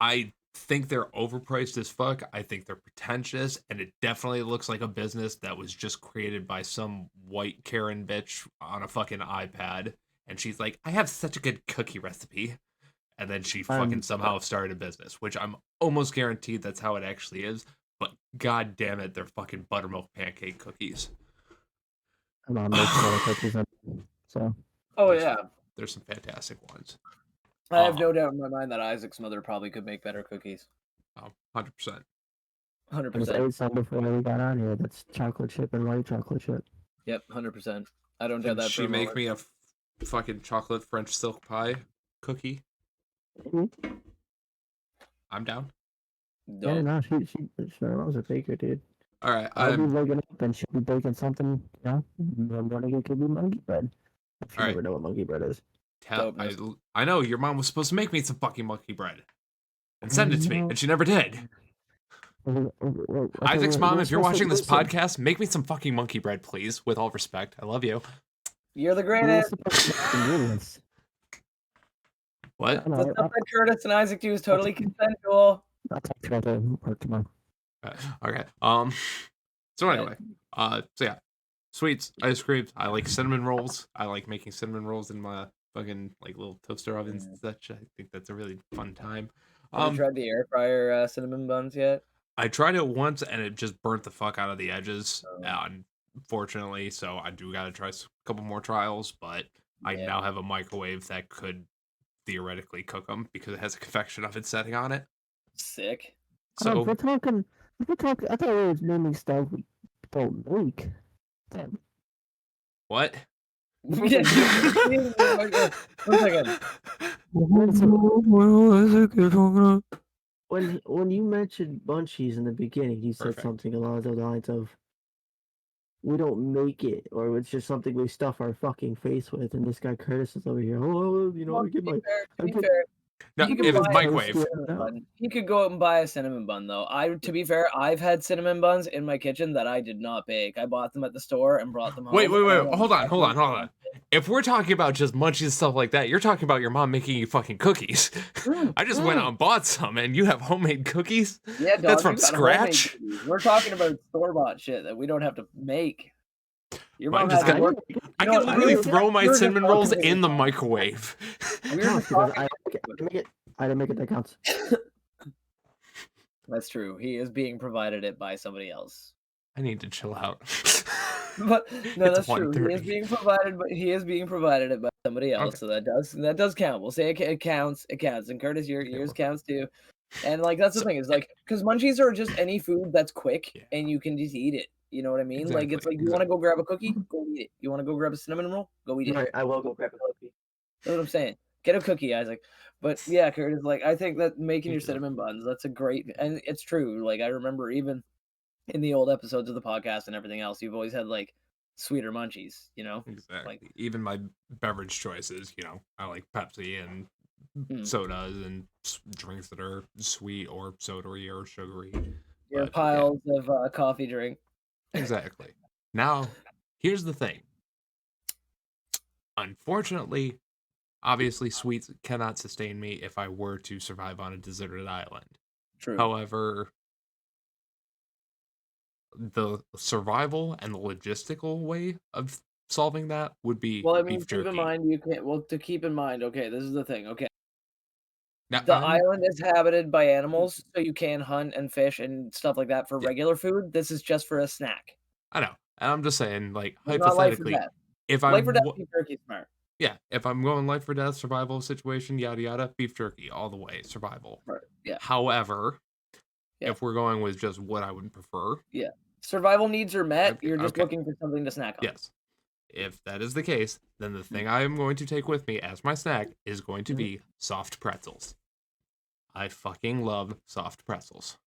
I think they're overpriced as fuck. I think they're pretentious, and it definitely looks like a business that was just created by some white Karen bitch on a fucking iPad. And she's like, I have such a good cookie recipe. And then she fucking somehow started a business, which I'm almost guaranteed that's how it actually is. But god damn it, they're fucking buttermilk pancake cookies. I'm not making other cookies up. So Oh There's, yeah. there's some fantastic ones. I have no doubt in my mind that Isaac's mother probably could make better cookies. 100%. 'cause I 100%. ate some before we got on here. That's chocolate chip and white chocolate chip. Yep. 100%. I don't doubt Can that for she a make moment. me a fucking chocolate French silk pie cookie? I'm down. Yeah, Dope. no, her mom's a baker, dude. All right, I'll be waking up and she'll be baking something, you know. The morning it could be monkey bread. If you all never right. know what monkey bread is. I know your mom was supposed to make me some fucking monkey bread. and send it to me, and she never did. Isaac's mom, if you're watching this podcast, make me some fucking monkey bread, please. With all respect, I love you. You're the We're greatest. supposed to fucking do this. What? I The know, stuff that Curtis and Isaac do is totally consensual. I'll talk about that part tomorrow. Okay. So anyway, so yeah, sweets, ice creams. I like cinnamon rolls. I like making cinnamon rolls in my fucking like little toaster ovens and such. I think that's a really fun time. Have you tried the air fryer cinnamon buns yet? I tried it once and it just burnt the fuck out of the edges. Oh. Unfortunately, so I do gotta try a couple more trials. But I Yeah. now have a microwave that could theoretically cook them because it has a convection oven setting on it. Sick. So We're talking. I thought we were naming stuff we don't make. Damn. what? Yeah, one second. When you mentioned Munchies in the beginning, you said Perfect. something along the lines of, "We don't make it," or it's just something we stuff our fucking face with. And this guy Curtis is over here. Oh, you know, Well, I get my. to be fair, No, you it can was buy microwave. cinnamon bun. You could go out and buy a cinnamon bun, though. To be fair, I've had cinnamon buns in my kitchen that I did not bake. I bought them at the store and brought them home. Wait, and I hold on. If we're talking about just munchies and stuff like that, you're talking about your mom making you fucking cookies. I just went out and bought some, and you have homemade cookies? Yeah, dog, That's from you got homemade scratch? cookies. We're talking about store-bought shit that we don't have to make. Your Mine mom just had to got- work. I You can know, literally we throw my we were just cinnamon rolls talking in the about- microwave. We were No, just because talking I didn't make it. That counts. That's true. He is being provided it by somebody else. I need to chill out. But no, It's that's true. He is 1:30. being provided it by somebody else, Okay. so that does count. We'll say it counts. It counts. And Curtis, yours counts too. And like that's the So- thing is like because munchies are just any food that's quick Yeah. and you can just eat it. You know what I mean? Like it's Exactly, like you want to go grab a cookie, go eat it. You want to go grab a cinnamon roll, go eat it. Right, I will go grab a cookie. That's what I'm saying. Get a cookie, Isaac. But yeah, Curtis, like I think that making your Thank you. cinnamon buns, that's a great and it's true. Like I remember even in the old episodes of the podcast and everything else, you've always had like sweeter munchies, you know? Exactly. Even my beverage choices, I like Pepsi and Mm. sodas and drinks that are sweet or sodary or sugary. Your But, piles of coffee drink. Exactly. Now, here's the thing. Unfortunately, obviously, sweets cannot sustain me if I were to survive on a deserted island. True. However, the survival and the logistical way of solving that would be Well, I mean, beef keep jerky. in mind you can't. Well, to keep in mind, okay, this is the thing. Okay, Now, the island is habited by animals, so you can hunt and fish and stuff like that for Yeah. regular food. This is just for a snack. I know, and I'm just saying, like, It's not life or hypothetically, death. if I Life or death, beef jerky smart. yeah, if I'm going life or death survival situation, yada yada, beef jerky all the way, survival. Right. Yeah. However, Yeah. if we're going with just what I would prefer, Survival needs are met. Okay, You're just okay. looking for something to snack on. yes. If that is the case, then the thing I am going to take with me as my snack is going to be soft pretzels. I fucking love soft pretzels.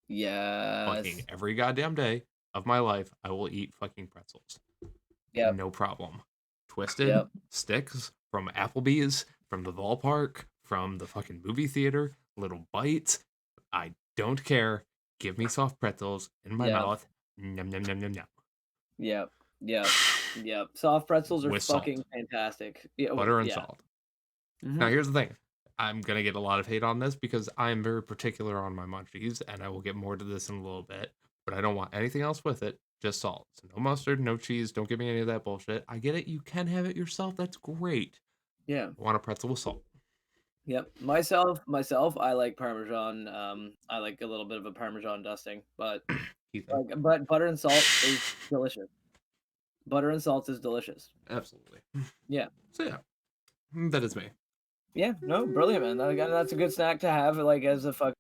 Yes. Fucking every goddamn day of my life, I will eat fucking pretzels. Yep. No problem. Twisted Yep. sticks from Applebee's, from the ballpark, from the fucking movie theater, little bites. I don't care. Give me soft pretzels in my Yeah. mouth. Num num num num num. Yep. Yep. Yep. Soft pretzels are With salt. fucking fantastic. Yeah, Butter and yeah. salt. Mhm. Now here's the thing. I'm gonna get a lot of hate on this because I am very particular on my munchies, and I will get more to this in a little bit. But I don't want anything else with it, just salt. So no mustard, no cheese. Don't give me any of that bullshit. I get it. You can have it yourself. That's great. Yeah. I want a pretzel with salt. Yep. Myself, I like Parmesan. I like a little bit of a Parmesan dusting, but Ethan. but butter and salt is delicious. Butter and salt is delicious. Absolutely. Yeah. So yeah, that is me. Yeah. No, brilliant, man. Again, that's a good snack to have, like as a fuck.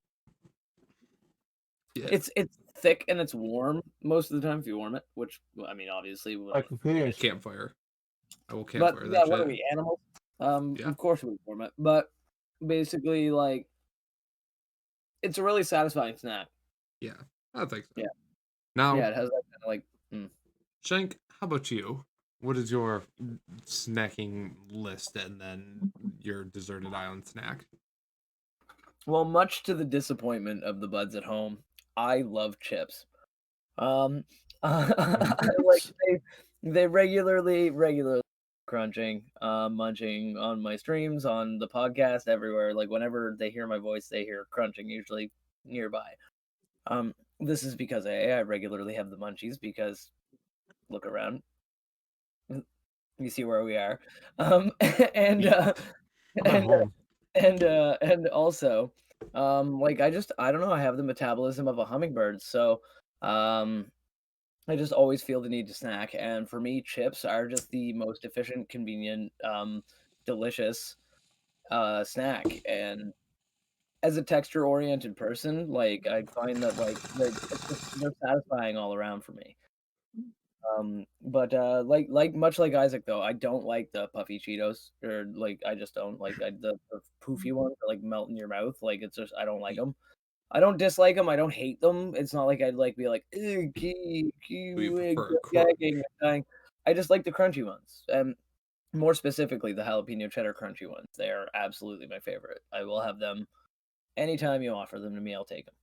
Yeah. It's thick and it's warm most of the time if you warm it, which I mean, obviously. Campfire. I will But campfire yeah, that what are shit. we animals? Yeah. Of course we warm it, but basically, like, it's a really satisfying snack. Yeah, I think so. Yeah. Now, Yeah, it has that kind of like. Shank, how about you? What is your snacking list and then your deserted island snack? Well, much to the disappointment of the buds at home, I love chips. Um, like Chips? they regularly crunching, munching on my streams, on the podcast, everywhere. Like whenever they hear my voice, they hear crunching, usually nearby. This is because I regularly have the munchies because look around, you see where we are, and Yeah. I'm at and home. and also, like I don't know, I have the metabolism of a hummingbird, so um I just always feel the need to snack, and for me, chips are just the most efficient, convenient, delicious, snack, and as a texture-oriented person, like, I find that, like, they're satisfying all around for me. But, like much like Isaac, though, I don't like the puffy Cheetos, or, like, I just don't, like, the poofy ones that, like, melt in your mouth, like, it's just I don't like them. I don't dislike them. I don't hate them. It's not like I'd, like, be like, "Ew, We prefer gagging and dying." I just like the crunchy ones, and more specifically, the jalapeno cheddar crunchy ones. They are absolutely my favorite. I will have them anytime you offer them to me, I'll take them.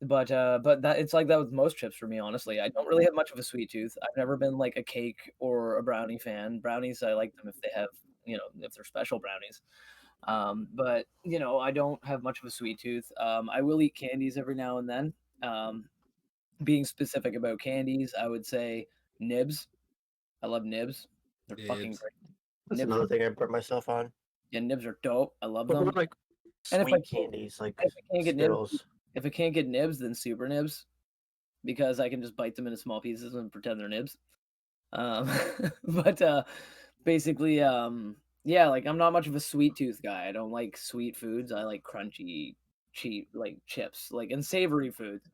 But that it's like that with most chips for me, honestly. I don't really have much of a sweet tooth. I've never been, like, a cake or a brownie fan. Brownies, I like them if they have, if they're special brownies. But I don't have much of a sweet tooth. I will eat candies every now and then. Um, Being specific about candies, I would say nibs. I love nibs. They're fucking nibs. great. That's Nibs are another thing I put myself on. Yeah, nibs are dope. I love But more them. like And if I sweet can't, candies, like if I can't get nibs, Skittles. if I can't get nibs, then super nibs because I can just bite them into small pieces and pretend they're nibs. Um, but basically, yeah, like I'm not much of a sweet tooth guy. I don't like sweet foods. I like crunchy, cheap, like chips, like and savory foods.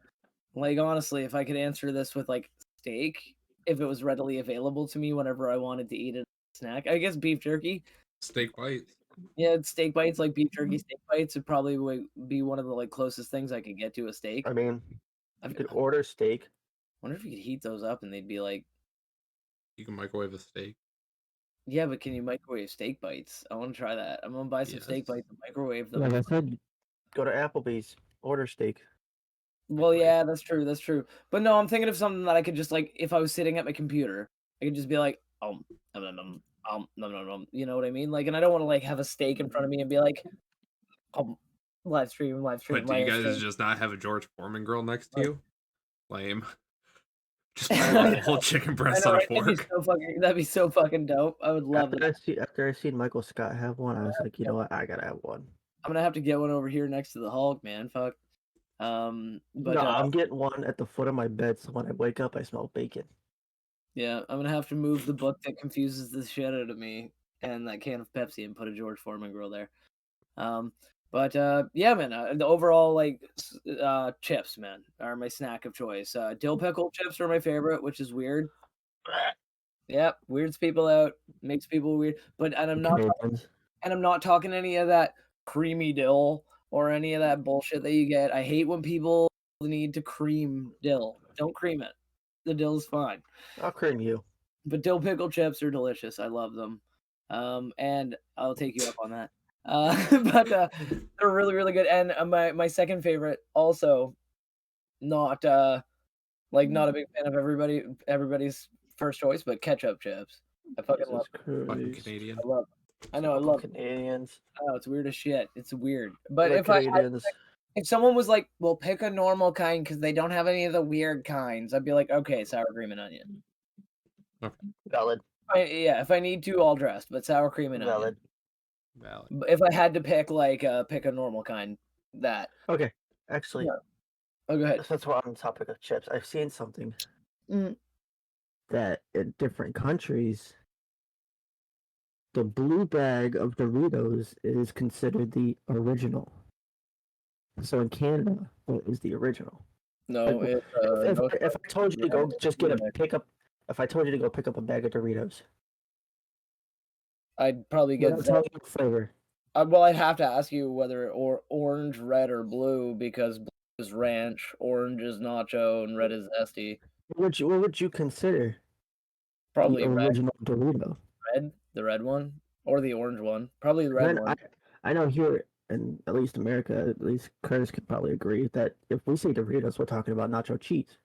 Like honestly, if I could answer this with like steak, if it was readily available to me whenever I wanted to eat a snack, I guess beef jerky. Steak bites. Yeah, steak bites, like beef jerky steak bites would probably be one of the like closest things I could get to a steak. I mean, I you could order steak. wonder if you could heat those up and they'd be like, You can microwave a steak. yeah, but can you microwave steak bites? I want to try that. I'm gonna buy some steak Yes. bites and microwave them. Like I said, go to Applebee's, order steak. Well, Right. yeah, that's true. That's true. But no, I'm thinking of something that I could just like, if I was sitting at my computer, I could just be like, nom, nom, nom. You know what I mean? Like, and I don't want to like have a steak in front of me and be like, live stream, live stream, But do you live guys stream. just not have a George Foreman grill next to Like- you? Lame. Just pile up a whole chicken I breast know, on a right? fork. That'd be so fucking dope. I would love After that. I seen Michael Scott have one, I was like, you know what, I gotta have one. I'm gonna have to get one over here next to the Hulk, man. Fuck. But No, I'm getting one at the foot of my bed, so when I wake up, I smell bacon. yeah, I'm gonna have to move the book that confuses the shit out of me and that can of Pepsi and put a George Foreman grill there. But yeah, man, the overall like chips, man, are my snack of choice. Dill pickle chips are my favorite, which is weird. Yep, weirds people out, makes people weird. But Canadians. I'm not talking any of that creamy dill or any of that bullshit that you get. I hate when people need to cream dill. Don't cream it. The dill's fine. I'll cream you. But dill pickle chips are delicious. I love them. And I'll take you up on that. But they're really, really good. And my second favorite, also not not a big fan of everybody's first choice, but ketchup chips. I fucking love Jesus Fucking Christ. Canadian. I love I know, I Fucking love Canadians. Oh, it's weird as shit. It's weird. But Like Canadians. if someone was like, "Well, pick a normal kind because they don't have any of the weird kinds," I'd be like, "Okay, sour cream and onion." Valid. Yeah, if I need to, all dressed, but sour cream and onion. Valid. Valid. But if I had to pick pick a normal kind, that. Okay. Actually, Yeah. Oh, go ahead. since we're on the topic of chips, I've seen something Mm. that in different countries, the blue bag of Doritos is considered the original. So in Canada, what is the original? No, Like, it's If I told you to go just get a Yeah. pick up, if I told you to go pick up a bag of Doritos, I'd probably get without telling you what flavor, well, I'd have to ask you whether orange, red, or blue because blue is ranch, orange is nacho, and red is zesty. what would you consider Probably the original Dorito? red, the red one, or the orange one. Probably the red Then one. I know here in at least America, at least Curtis could probably agree that if we say Doritos, we're talking about nacho cheese.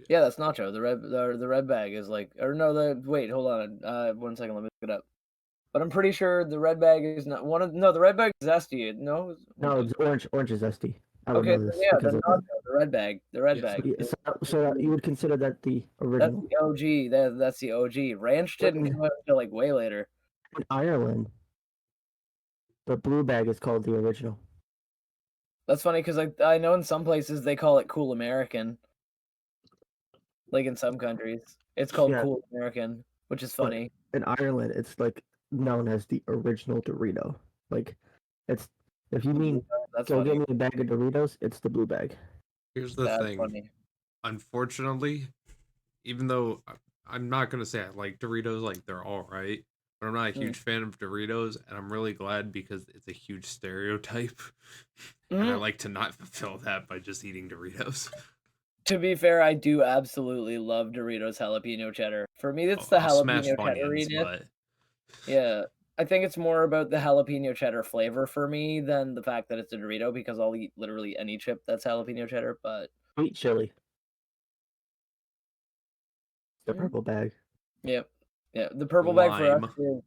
Yeah, that's nacho. The red bag is like, or no, wait, hold on. 1 second, let me look it up. But I'm pretty sure the red bag is not one of no, the red bag is zesty. No, No, it's orange. Orange is zesty. I would okay, know so this yeah, the because of nacho, the red bag, the red Yeah, bag. so you would consider that the That's original. the OG. That's the OG. Ranch didn't In, come out until like way later. in Ireland, the blue bag is called the original. That's funny because I know in some places they call it Cool American. Like in some countries, it's called Yeah, Cool American, which is but funny. in Ireland, it's like known as the original Dorito. Like, it's if you The blue mean bag, that's go get funny. me a bag of Doritos, it's the blue bag. here's the That's thing. funny. Unfortunately, even though I'm not gonna say I like Doritos, like they're all right, but I'm not a Mm. huge fan of Doritos, and I'm really glad because it's a huge stereotype, and I Mhm. like to not fulfill that by just eating Doritos. To be fair, I do absolutely love Doritos jalapeno cheddar. For me, it's the I'll smash jalapeno Funyuns, cheddar-iness. but Yeah, I think it's more about the jalapeno cheddar flavor for me than the fact that it's a Dorito because I'll eat literally any chip that's jalapeno cheddar. But Sweet chili, the mm, purple bag. yeah, yeah, the purple bag for us lime. is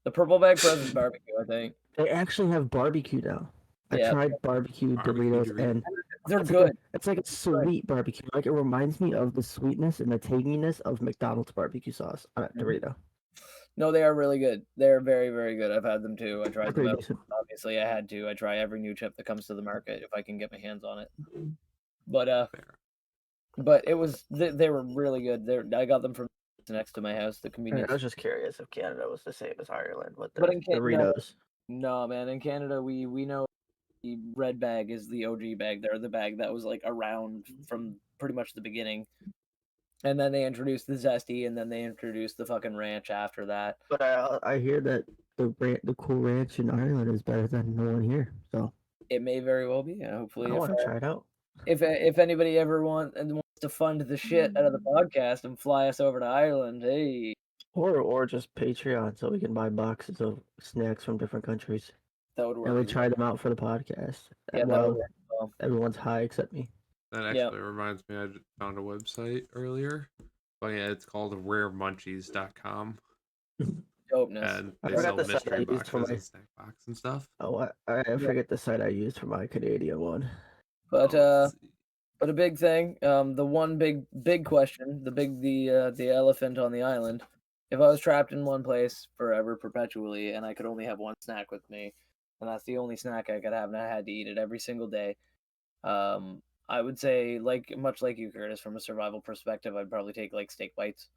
the purple bag for us is barbecue. I think. They actually have barbecue now. I Yeah, tried barbecue Barbecue Doritos, Dorito. and they're it's like a good. it's like a sweet barbecue. Like it reminds me of the sweetness and the tanginess of McDonald's barbecue sauce on a Mhm. Dorito. No, they are really good. They're very, very good. I've had them too. I They're tried them pretty out. decent. Obviously, I had to. I try every new chip that comes to the market if I can get my hands on it. But Fair. but it was they were really good. I got them from next to my house, the I convenience. was just curious if Canada was the same as Ireland with But the in no, Doritos. no, man, in Canada we know the red bag is the OG bag. They're the bag that was like around from pretty much the beginning. And then they introduced the zesty, and then they introduced the fucking ranch after that. But I hear that the Cool Ranch in Ireland is better than the one here. So It may very well be. I Hopefully, want to try it out. if anybody ever wants to fund the shit out of the podcast and fly us over to Ireland, hey, Or just Patreon so we can buy boxes of snacks from different countries. that would And work we as well. try them out for the podcast. Yeah, that would Well, work as well. everyone's high except me. That Yeah. actually reminds me, I just found a website earlier. But yeah, it's called raremunchies.com. Dopeness. And I they forgot sell the site I mystery used for boxes my. and snack box and stuff. Oh, I Yeah. forget the site I used for my Canadian one. But Oh, but a big thing, the one big question, the elephant on the island. If I was trapped in one place forever, perpetually, and I could only have one snack with me, and that's the only snack I could have, and I had to eat it every single day, I would say, like much like you, Curtis, from a survival perspective, I'd probably take like steak bites,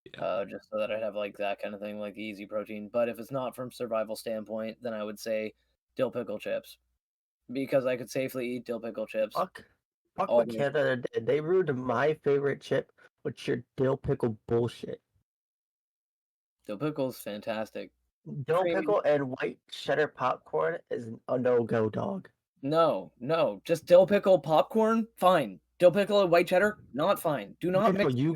yeah. just so that I'd have like that kind of thing, like easy protein. But if it's not from survival standpoint, then I would say dill pickle chips because I could safely eat dill pickle chips Fuck all what day. Canada did. They ruined my favorite chip with your dill pickle bullshit. Dill pickle's fantastic. Dill Creamy. pickle and white cheddar popcorn is a no-go, dog. No, just dill pickle popcorn, fine. Dill pickle and white cheddar, not fine. Do I not know mix. you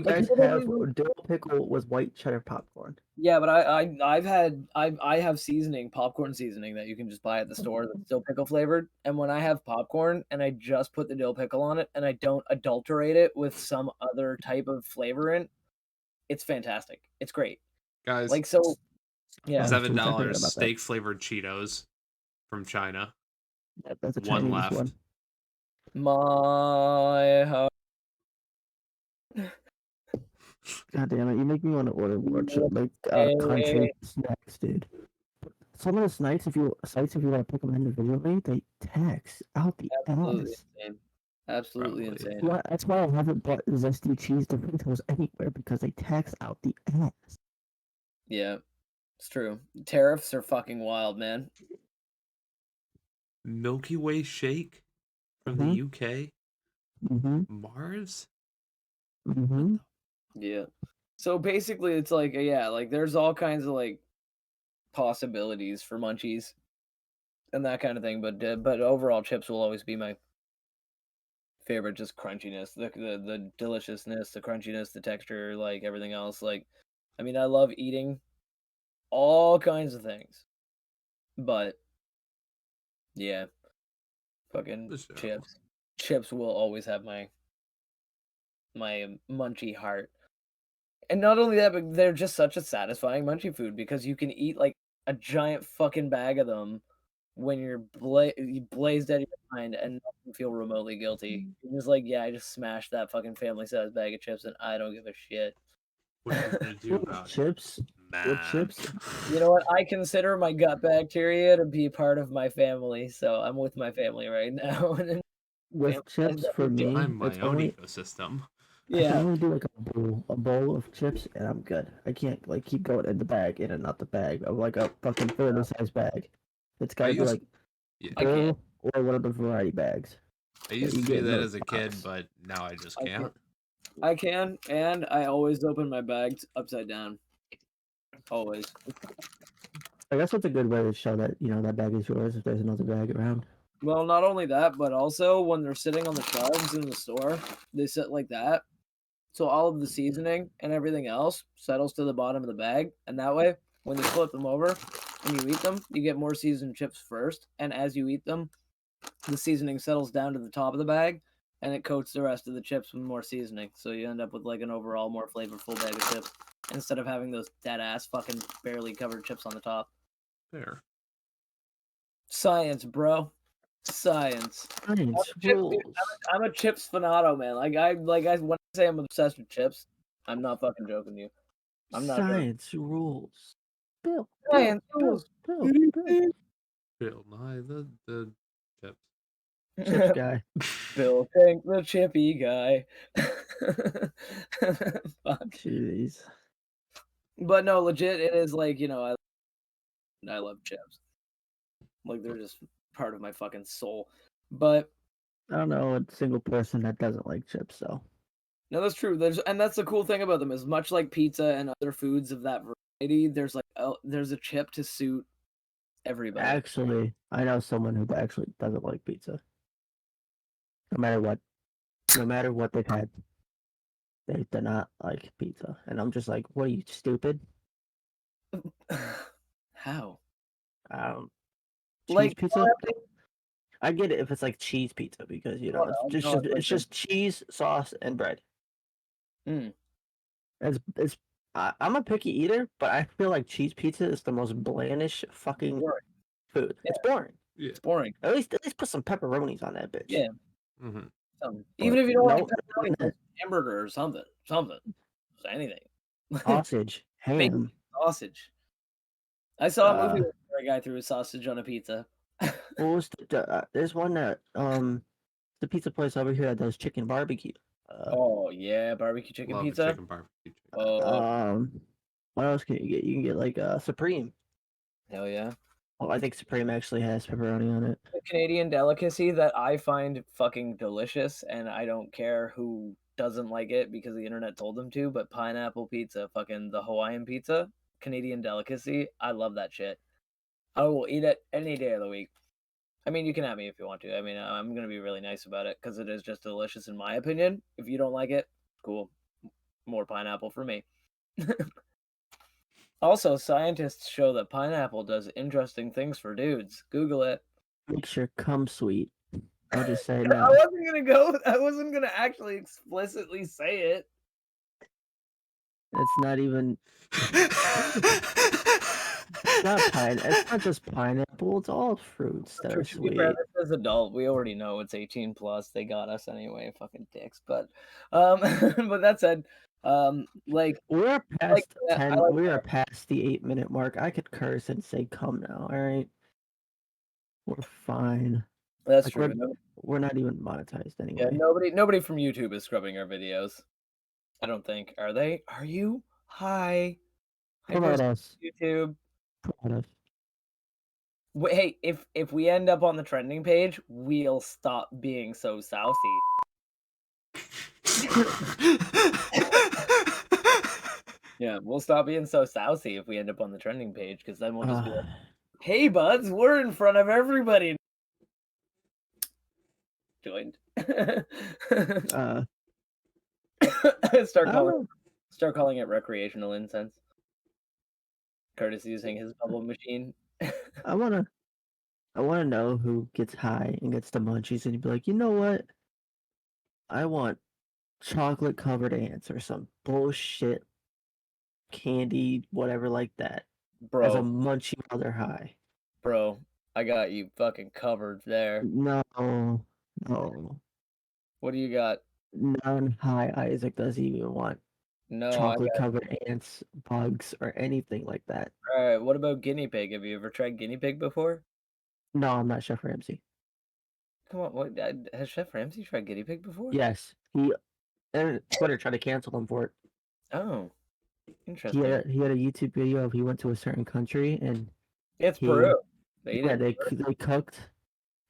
Like guys have literally, dill pickle with white cheddar popcorn. yeah, but I have seasoning, popcorn seasoning that you can just buy at the store that's dill pickle flavored. And when I have popcorn and I just put the dill pickle on it and I don't adulterate it with some other type of flavor in, it's fantastic. It's great. Guys, Like so, yeah. Oh, jeez, I $7 forgot about that. steak flavored Cheetos from China. That's a One Chinese left. one. My God damn it! You make me want to order more like country snacks, dude. Some of the sites if you want to pick them individually, they tax out the absolutely ass. insane. Absolutely Probably. insane. That's why I haven't bought zesty cheese Doritos anywhere because they tax out the ass. Yeah, it's true. Tariffs are fucking wild, man. Milky Way shake from the Mm-hmm. UK. Mm-hmm. Mars? Mm-hmm. Yeah. So basically, it's like, yeah, like there's all kinds of like possibilities for munchies and that kind of thing. But overall, chips will always be my favorite. Just crunchiness, the deliciousness, the crunchiness, the texture, like everything else. Like, I mean, I love eating all kinds of things, but Yeah, fucking For sure. chips. Chips will always have my Munchie heart. And not only that, but they're just such a satisfying Munchie food because you can eat like a giant fucking bag of them when you're blazed out of your mind and not feel remotely guilty. You're just like, yeah, I just smashed that fucking family size bag of chips and I don't give a shit. What are you gonna do With about it, chips, with man? chips, You know what? I consider my gut bacteria to be part of my family, so I'm with my family right now. And with family size chips bag for of chips. me, I'm my it's own only ecosystem. I can Yeah, only do like a bowl of chips, and I'm good. I can't like keep going in the bag, in and out the bag of like a fucking family size bag. It's I got to be used, like yeah, I can't. bowl or one of the variety bags I that used you to get do in that the as a kid, box. but now I just I can't. can't. I can, and I always open my bags upside down. Always. I guess that's a good way to show that that bag is yours if there's another bag around. Well, not only that, but also when they're sitting on the shelves in the store, they sit like that. So all of the seasoning and everything else settles to the bottom of the bag. And that way, when you flip them over and you eat them, you get more seasoned chips first. And as you eat them, the seasoning settles down to the top of the bag and it coats the rest of the chips with more seasoning. So you end up with like an overall more flavorful bag of chips instead of having those dead ass fucking barely covered chips on the top. There. Science, bro. Science. Science Chips, dude, rules. I'm a chips fanato, man. Like I when I say I'm obsessed with chips, I'm not fucking joking you. I'm not joking. Science rules. Bill, Bill, Science Bill, rules. Bill, Bill. Bill Nye the chips. Chips guy. Bill Tank, the chippy guy. Fuck. Jeez. But no, legit, it is like, I love chips. Like they're just part of my fucking soul. But I don't know a single person that doesn't like chips, though. no, that's true. And that's the cool thing about them is much like pizza and other foods of that variety, there's a chip to suit everybody. Actually, I know someone who actually doesn't like pizza. No matter what. No matter what they've had, they do not like pizza. And I'm just like, what are you, stupid? How? Cheese Cheese pizza? pineapple? I get it if it's like cheese pizza because Oh, no, it's it's like just cheese, sauce, and bread. Mm. It's I'm a picky eater, but I feel like cheese pizza is the most blandish fucking boring. food. It's boring. Yeah. It's boring. At least put some pepperonis on that bitch. Yeah. Mm-hmm. Even But if you don't like no, pepperoni, put hamburger or something. Just anything. sausage, Bacon, ham. sausage. I saw a movie Uh, where a guy threw a sausage on a pizza. what was there's one that the pizza place over here that does chicken barbecue. Oh yeah, barbecue chicken Love pizza. chicken barbecue chicken. Oh What else can you get? You can get like Supreme. hell yeah. Oh, I think Supreme actually has pepperoni on it. A Canadian delicacy that I find fucking delicious, and I don't care who doesn't like it because the internet told them to, but pineapple pizza, fucking the Hawaiian pizza, Canadian delicacy. I love that shit. I will eat it any day of the week. I mean, you can have me if you want to. I mean, I'm gonna be really nice about it because it is just delicious in my opinion. If you don't like it, cool. More pineapple for me. Also, scientists show that pineapple does interesting things for dudes. Google it. Makes your cum sweet. I'll just say it I now. I wasn't gonna actually explicitly say it. It's not even. It's not just pineapple. It's all fruits that are To be fair, sweet. this is adult. We already know it's 18 plus. They got us anyway, fucking dicks. But, but that said, like, We're I like past that. I 10. like We are that. past the 8-minute mark. I could curse and say "come" now. All right, we're fine. That's Like true. we're not even monetized Yeah, anyway. nobody from YouTube is scrubbing our videos. I don't think. Are they? Are you? Hi. Hi, Promote person us. YouTube. Promote us. Wait, hey, if we end up on the trending page, we'll stop being so southy. Yeah, we'll stop being so southy if we end up on the trending page, because then we'll just be like, hey, buds, we're in front of everybody. Joined. I Start don't know. calling it recreational incense. Curtis using his bubble machine. I wanna I want to know who gets high and gets the munchies, and you'd be like, you know what? I want chocolate covered ants or some bullshit candy, whatever like that, as a Bro, munchie while they're high. bro, I got you fucking covered there. No, no, What do you got? non-high Isaac doesn't even want No, I chocolate got. covered ants, bugs, or anything like that. All right, what about guinea pig? Have you ever tried guinea pig before? No, I'm not Chef Ramsay. Come on, what has Chef Ramsay tried guinea pig before? Yes, he and Twitter tried to cancel him for it. Oh, He interesting. had a YouTube video of he went to a certain country and It's he Peru. They eat it yeah in Peru.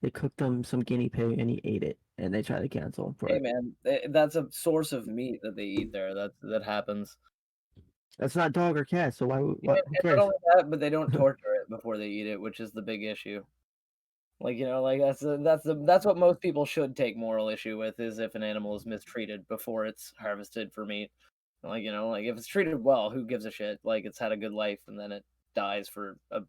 they cooked him some guinea pig and he ate it and they tried to cancel him for Hey it. man, that's a source of meat that they eat there. That happens. That's not dog or cat, so Yeah, who and not cares? only that, but they don't torture it before they eat it, which is the big issue. Like, like that's what most people should take moral issue with is if an animal is mistreated before it's harvested for meat. Like, like if it's treated well, who gives a shit? Like it's had a good life and then it dies for a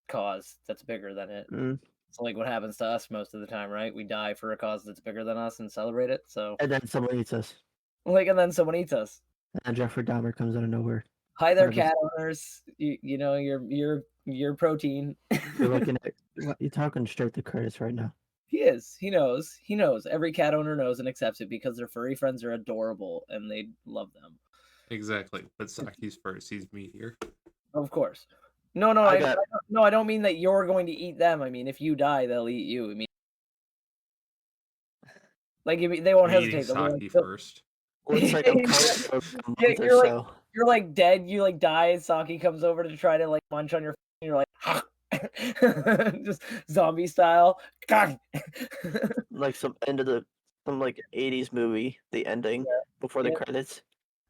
cause that's bigger than it. Mm. It's like what happens to us most of the time, right? We die for a cause that's bigger than us and celebrate it. So, And then someone eats us. like, and then someone eats us. And Jeffrey Dahmer comes out of nowhere. Hi Out there, of his, cat owners. You know your protein. you're looking at you're talking straight to Curtis right now. He is. He knows. He knows. Every cat owner knows and accepts it because their furry friends are adorable and they love them. Exactly. But Saki's first. He's meatier. Of course. No, no, I got no. I don't mean that you're going to eat them. I mean, if you die, they'll eat you. I mean, like they won't I'm eating hesitate. They'll be Saki like, first. looks like I'm coming for a yeah, month or so. you're like dead. You like die. Saki comes over to try to like munch on your. And you're like, just zombie style. Like some like 80s movie, the ending before the Yeah. credits.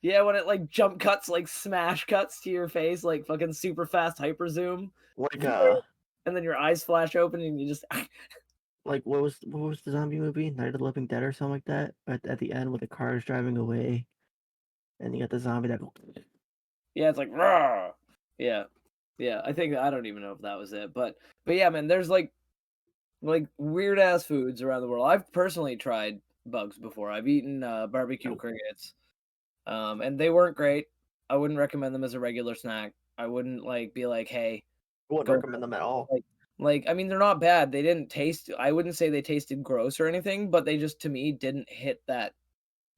Yeah, when it like jump cuts, like smash cuts to your face, like fucking super fast hyper zoom, Like and then your eyes flash open and you just like what was the zombie movie? Night of the Living Dead or something like that? At the end when the car is driving away and you got the zombie that go yeah, it's like raw. Yeah. Yeah, I don't even know if that was it, but yeah, man, there's like weird ass foods around the world. I've personally tried bugs before. I've eaten barbecue crickets. And they weren't great. I wouldn't recommend them as a regular snack. I wouldn't like be like, "Hey, I wouldn't go recommend them at all. like I mean, they're not bad. They didn't taste I wouldn't say they tasted gross or anything, but they just to me didn't hit that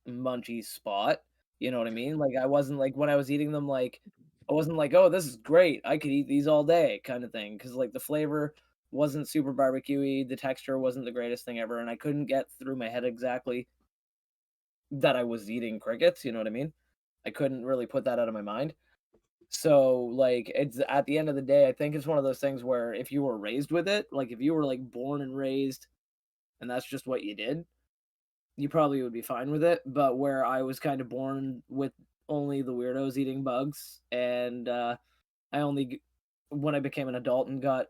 munchy spot. You know what I mean? Like I wasn't like when I was eating them like I wasn't like, "Oh, this is great. I could eat these all day," kind of thing cuz like the flavor wasn't super barbecuey, the texture wasn't the greatest thing ever, and I couldn't get through my head exactly that I was eating crickets, you know what I mean? I couldn't really put that out of my mind. So, like, it's at the end of the day, I think it's one of those things where if you were raised with it, like if you were like born and raised and that's just what you did, you probably would be fine with it. But where I was kind of born with only the weirdos eating bugs, and I only, when I became an adult and got,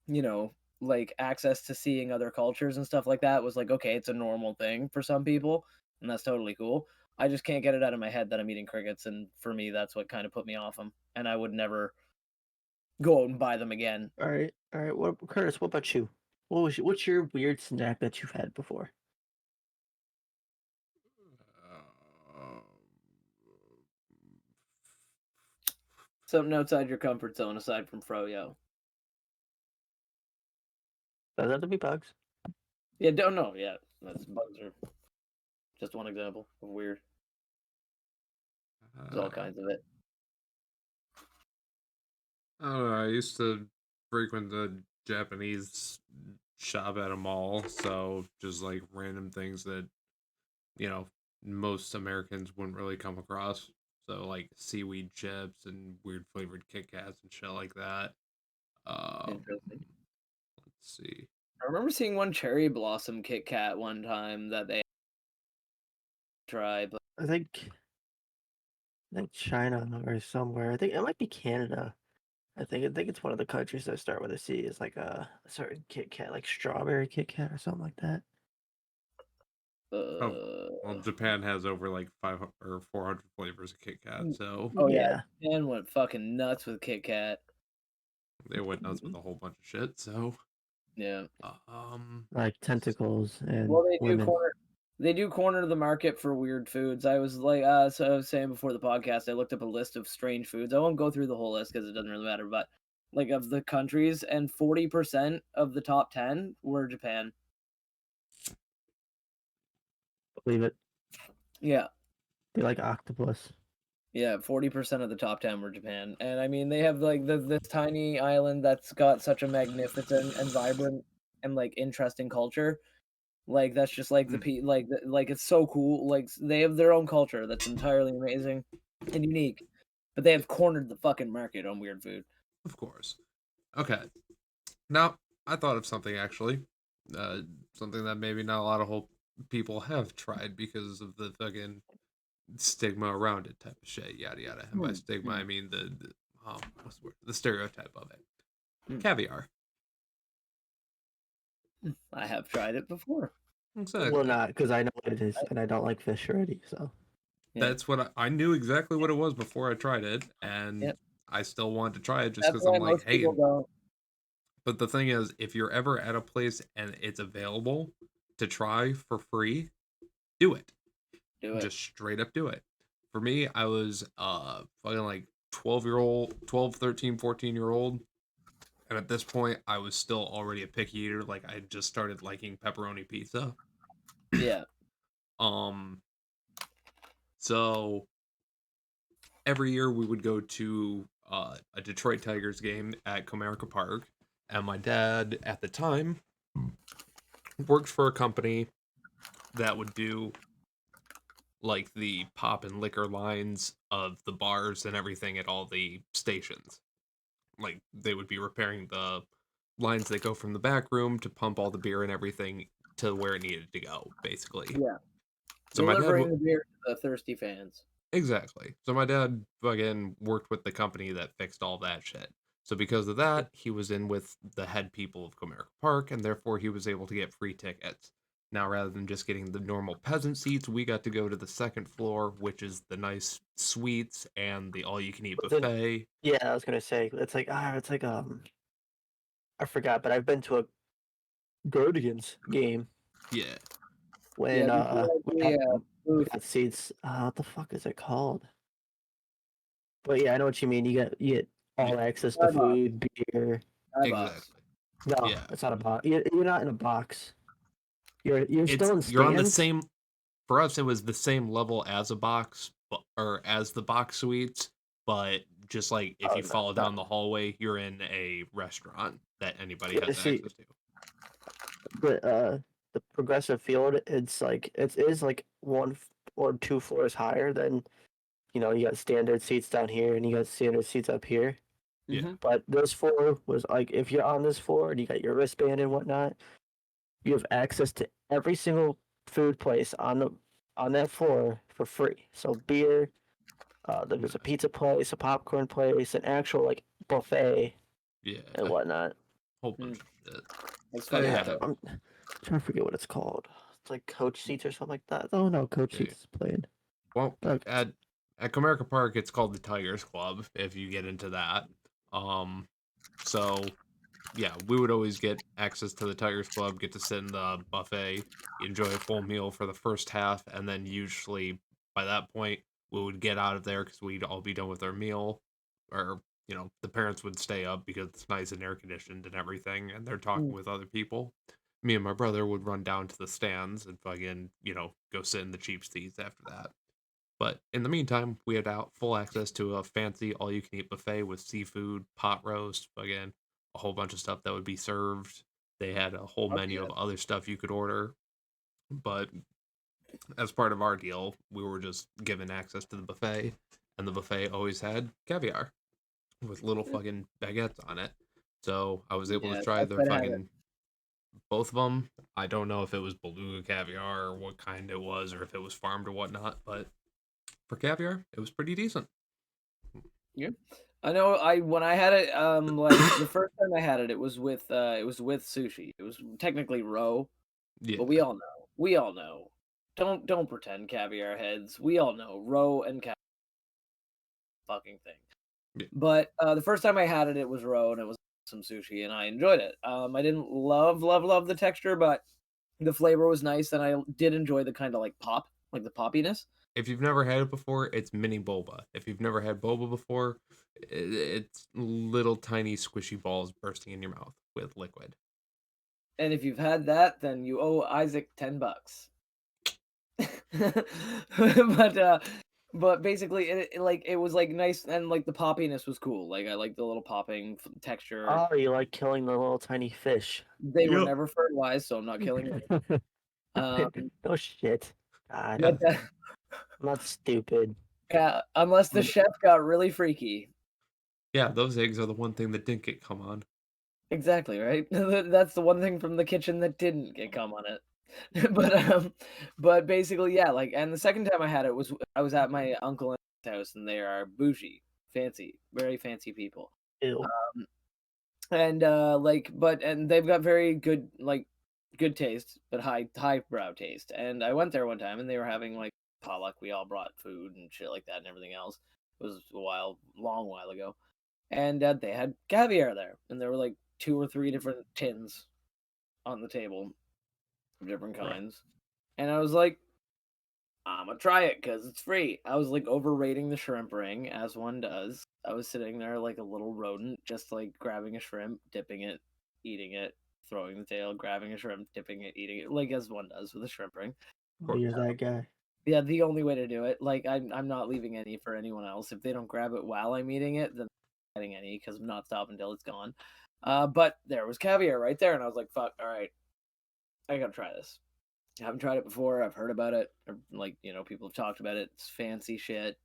you know, like access to seeing other cultures and stuff like that, was like, okay, it's a normal thing for some people, and that's totally cool. I just can't get it out of my head that I'm eating crickets, and for me, that's what kind of put me off them. And I would never go out and buy them again. All right. What Curtis? What about you? What's your weird snack that you've had before? Um, Something outside your comfort zone aside from froyo. Does that have to be bugs? Yeah, don't know. Yeah, that's bugs are just one example of weird. There's all kinds of it. I don't know. I used to frequent the Japanese shop at a mall, so just like random things that most Americans wouldn't really come across. So like seaweed chips and weird flavored Kit Kats and shit like that. Interesting. Let's see. I remember seeing one cherry blossom Kit Kat one time that they tried, but I think China or somewhere. I think it might be Canada. I think it's one of the countries that start with a C. It's like a certain Kit Kat, like strawberry Kit Kat or something like that. Oh, well, Japan has over like 500 or 400 flavors of Kit Kat, so oh yeah, Yeah. Japan went fucking nuts with Kit Kat. they went nuts with a whole bunch of shit. So Yeah. like tentacles and Well, women. they do corner the market for weird foods. I was like, so I was saying before the podcast, I looked up a list of strange foods. I won't go through the whole list because it doesn't really matter, but like of the countries, and 40% of the top 10 were Japan. Believe it. Yeah. They like octopus. Yeah, 40% of the top 10 were Japan. And I mean, they have like this tiny island that's got such a magnificent and vibrant and like interesting culture. Like that's just like like it's so cool. Like they have their own culture that's entirely amazing and unique. But they have cornered the fucking market on weird food. Of course. Okay. Now, I thought of something actually. Something that maybe not a lot of whole people have tried because of the fucking stigma around it type of shit, yada yada. And by stigma, I mean the what's the word? The stereotype of it. Caviar. I have tried it before. Exactly. Well, not because I know what it is, and I don't like fish already. So Yeah. That's what I knew exactly what it was before I tried it, and Yep. I still wanted to try it just That's because why I'm like, most hey. people don't. But the thing is, if you're ever at a place and it's available to try for free, do it. Do it. Just straight up do it. For me, I was fucking like 12-year-old, 12, 13, 14-year-old. And at this point, I was still already a picky eater. Like I just started liking pepperoni pizza. Yeah. So every year we would go to a Detroit Tigers game at Comerica Park, and my dad at the time worked for a company that would do like the pop and liquor lines of the bars and everything at all the stations. Like they would be repairing the lines that go from the back room to pump all the beer and everything to where it needed to go, basically. Yeah. So my dad Delivering the beer to the thirsty fans. exactly. So my dad again worked with the company that fixed all that shit. So because of that, he was in with the head people of Comerica Park, and therefore he was able to get free tickets. Now, rather than just getting the normal peasant seats, we got to go to the second floor, which is the nice suites and the all-you-can-eat buffet. yeah, I was gonna say it's like I forgot, but I've been to a Guardians game Yeah, when Yeah, before we booth. got seats. What the fuck is it called? But yeah, I know what you mean. You get yeah, all access to Starbucks. food, beer. Starbucks. exactly. No, Yeah, it's not a box. You're not in a box. You're still in you're on the stands. same. For us, it was the same level as a box, or as the box suites, but just like if Oh you no, follow no. down the hallway, you're in a restaurant that anybody Yeah, has see, access to. the progressive field, it is like or two floors higher than you got standard seats down here and you got standard seats up here. Yeah, Mm-hmm. But this floor was like if you're on this floor and you got your wristband and whatnot, you have access to every single food place on that floor for free. So beer, there was a nice. pizza place, a popcorn place, an actual like buffet Yeah, and whatnot. whole bunch of shit. That's They fucking Yeah, had dope. it. I'm trying to forget what it's called. It's like coach seats or something like that. Oh no, coach Yeah. seats is playing. Well, Okay. at Comerica Park, it's called the Tigers Club. If you get into that, um, so yeah, we would always get access to the Tigers Club, get to sit in the buffet, enjoy a full meal for the first half, and then usually by that point we would get out of there because we'd all be done with our meal, or the parents would stay up because it's nice and air conditioned and everything, and they're talking Mm. with other people. Me and my brother would run down to the stands and fucking go sit in the cheap seats after that. But in the meantime, we had out full access to a fancy all-you-can-eat buffet with seafood, pot roast, again, a whole bunch of stuff that would be served. They had a whole Fuck menu yeah. of other stuff you could order. But as part of our deal, we were just given access to the buffet, and the buffet always had caviar with little fucking baguettes on it. So I was able to Yeah, try that's the what I have it. fucking both of them. I don't know if it was beluga caviar or what kind it was, or if it was farmed or whatnot, but for caviar, it was pretty decent. Yeah. I know when I had it, like the first time I had it, it was with sushi. It was technically roe, Yeah, but we all know. Don't pretend, caviar heads. We all know roe and fucking thing. yeah, But the first time I had it, it was roe, and it was some sushi, and I enjoyed it. I didn't love the texture, but the flavor was nice, and I did enjoy the kind of like pop, like the poppiness. If you've never had it before, it's mini boba. If you've never had boba before, it's little tiny squishy balls bursting in your mouth with liquid. And if you've had that, then you owe Isaac $10. but but basically it was like nice, and like the poppiness was cool. Like I like the little popping texture. Oh, you like killing the little tiny fish? They were Yep. never fertilized, so I'm not killing them. Um, No shit. God, Yeah. but I'm not stupid. yeah, unless the chef got really freaky. Yeah, those eggs are the one thing that didn't get cum on. Exactly, right? That's the one thing from the kitchen that didn't get cum on it. But basically, yeah, like, and the second time I had it was I was at my uncle and aunt's house, and they are bougie, fancy, very fancy people. Ew. And like, but and they've got very good like good taste, but highbrow taste. And I went there one time, and they were having like potluck. We all brought food and shit like that and everything else. It was long while ago, and they had caviar there, and there were like 2 or 3 different tins on the table of different Right. kinds. And I was like, I'm gonna try it because it's free. I was like overrating the shrimp ring, as one does. I was sitting there like a little rodent, just like grabbing a shrimp, dipping it, eating it, throwing the tail, grabbing a shrimp, dipping it, eating it, like as one does with a shrimp ring. Oh, you're that guy. Yeah, the only way to do it. Like I'm not leaving any for anyone else. If they don't grab it while I'm eating it, then I'm not getting any because I'm not stopping until it's gone. But there was caviar right there, and I was like, fuck, all right, I gotta try this. I haven't tried it before. I've heard about it. Or, like, people have talked about it. It's fancy shit,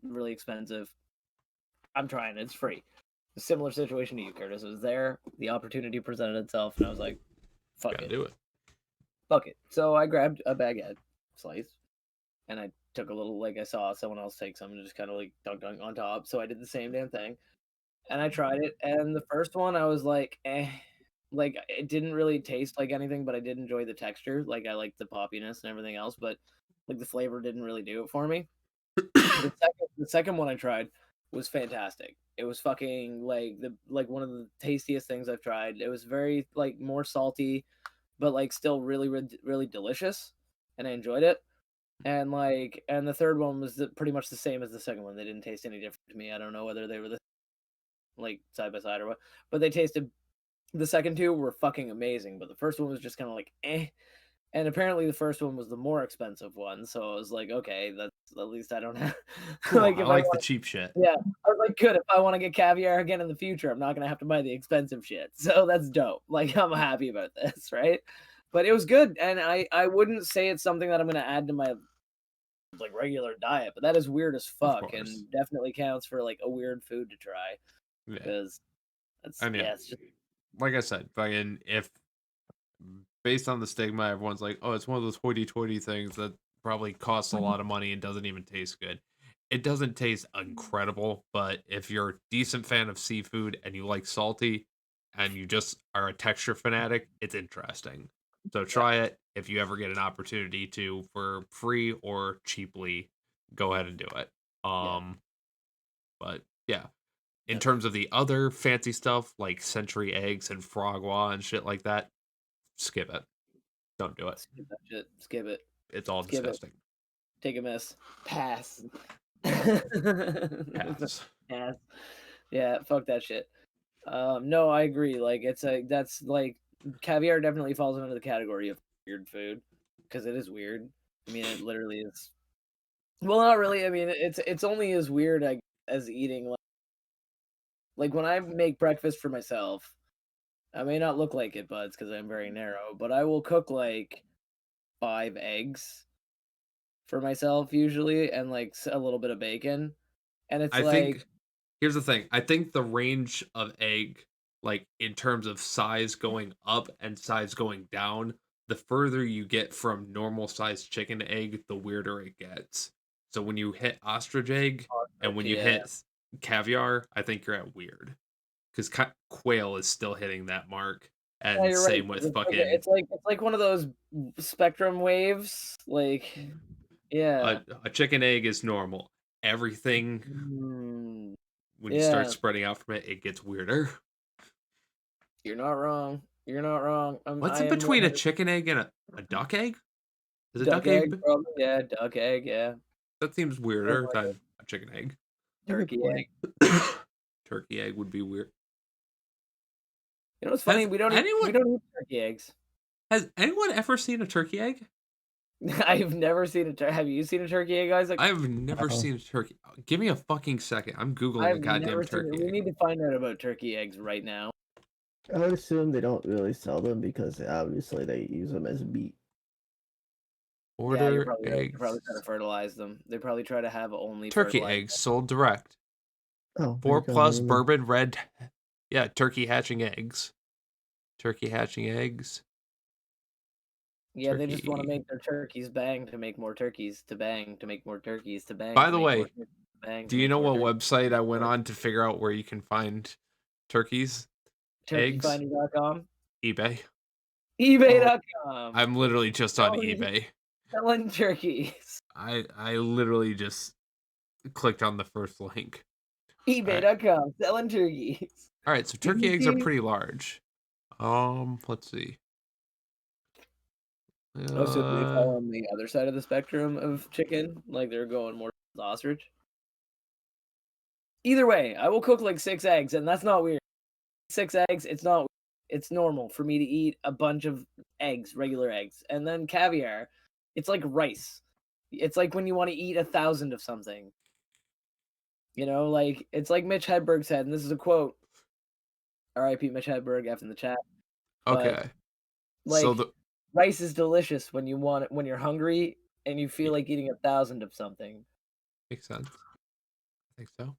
really expensive. I'm trying it. It's free. A similar situation to you, Curtis. It was there. The opportunity presented itself, and I was like, fuck Gotta it. do it. Fuck it. So I grabbed a baguette slice, and I took a little, like I saw someone else take some and just kind of like dunk on top. So I did the same damn thing. And I tried it, and the first one I was like, eh. Like, it didn't really taste like anything, but I did enjoy the texture. Like, I liked the poppiness and everything else, but like the flavor didn't really do it for me. The second one I tried was fantastic. It was fucking like one of the tastiest things I've tried. It was very like more salty, but like still really delicious, and I enjoyed it. And the third one was pretty much the same as the second one. They didn't taste any different to me. I don't know whether they were like side by side or what, but they tasted. The second two were fucking amazing, but the first one was just kind of like eh. And apparently the first one was the more expensive one, so I was like, okay, that's at least I don't have Cool. like I if like the want, cheap shit. yeah, I was like, good. If I want to get caviar again in the future, I'm not gonna have to buy the expensive shit. So that's dope. Like I'm happy about this, right? But it was good, and I wouldn't say it's something that I'm gonna add to my like regular diet, but that is weird as fuck, course. and definitely counts for like a weird food to try Yeah. because that's I mean, yeah, it's just like I said, fucking if based on the stigma, everyone's like, oh, it's one of those hoity-toity things that probably costs a lot of money and doesn't even taste good. It doesn't taste incredible, but if you're a decent fan of seafood and you like salty and you just are a texture fanatic, it's interesting. So try it if you ever get an opportunity to for free or cheaply. Go ahead and do it. But yeah, in terms of the other fancy stuff like century eggs and frogwa and shit like that, skip it. Don't do it. skip that shit. Skip it. It's all Skip it. disgusting. Take a miss. Pass. Pass. Pass. Yeah, fuck that shit. No, I agree. Like that's like caviar definitely falls under the category of weird food because it is weird. I mean, it literally is. Well, not really. I mean, it's only as weird as eating like when I make breakfast for myself. I may not look like it, buds, because I'm very narrow, but I will cook like 5 eggs for myself usually, and like a little bit of bacon, and it's I like think here's the thing. I think the range of egg, like in terms of size going up and size going down, the further you get from normal sized chicken egg, the weirder it gets. So when you hit ostrich egg and when you yeah. hit caviar, I think you're at weird. Because quail is still hitting that mark. Yeah, And you're same right. with It's like fucking it's like one of those spectrum waves. Like, yeah. a chicken egg is normal. Everything Mm, when you start yeah. spreading out from it, it gets weirder. You're not wrong. You're not wrong. What's I in am between a 100 chicken egg and a duck egg? Is a duck duck egg egg, probably. Yeah, duck egg. Yeah, that seems something weirder like than a chicken egg. a turkey egg. Turkey egg would be weird. You know what's funny? Has We don't anyone eat turkey eggs. has anyone ever seen a turkey egg? I've never seen a turkey. Have you seen a turkey egg, Isaac? I've never Uh-oh. seen a turkey. Give me a fucking second. I'm googling a I've goddamn never seen it. turkey We egg. need to find out about turkey eggs right now. I would assume they don't really sell them because obviously they use them as meat. Yeah, you're Order probably right. They're probably trying eggs. to fertilize them. They probably try to have only Turkey fertilized. eggs sold direct. Oh, there you 4 go, plus maybe. bourbon red. Yeah, turkey hatching eggs. Turkey hatching eggs. Yeah, they just want to Turkey. make their turkeys bang to make more turkeys to bang to make more turkeys to bang. By to the make more way, turkeys to bang. do to you make know more what turkeys. website I went on to figure out where you can find turkeys? Eggs? Turkeyfinder.com, eBay. eBay.com. I'm literally just on Selling- eBay. Selling turkeys. I literally just clicked on the first link. eBay.com. Selling turkeys. All right, so turkey eggs are pretty large. Let's see. Oh, so do they fall on the other side of the spectrum of chicken? Like they're going more towards ostrich? Either way, I will cook like 6 eggs, and that's not weird. 6 eggs, it's not weird. It's normal for me to eat a bunch of eggs, regular eggs. And then caviar, it's like rice. It's like when you want to eat 1,000 of something. You know, like it's like Mitch Hedberg said, and this is a quote. R.I.P. Mitch Hedberg F in the chat. But Okay. like So the rice is delicious when you want it when you're hungry and you feel like eating 1,000 of something. makes sense. I think so.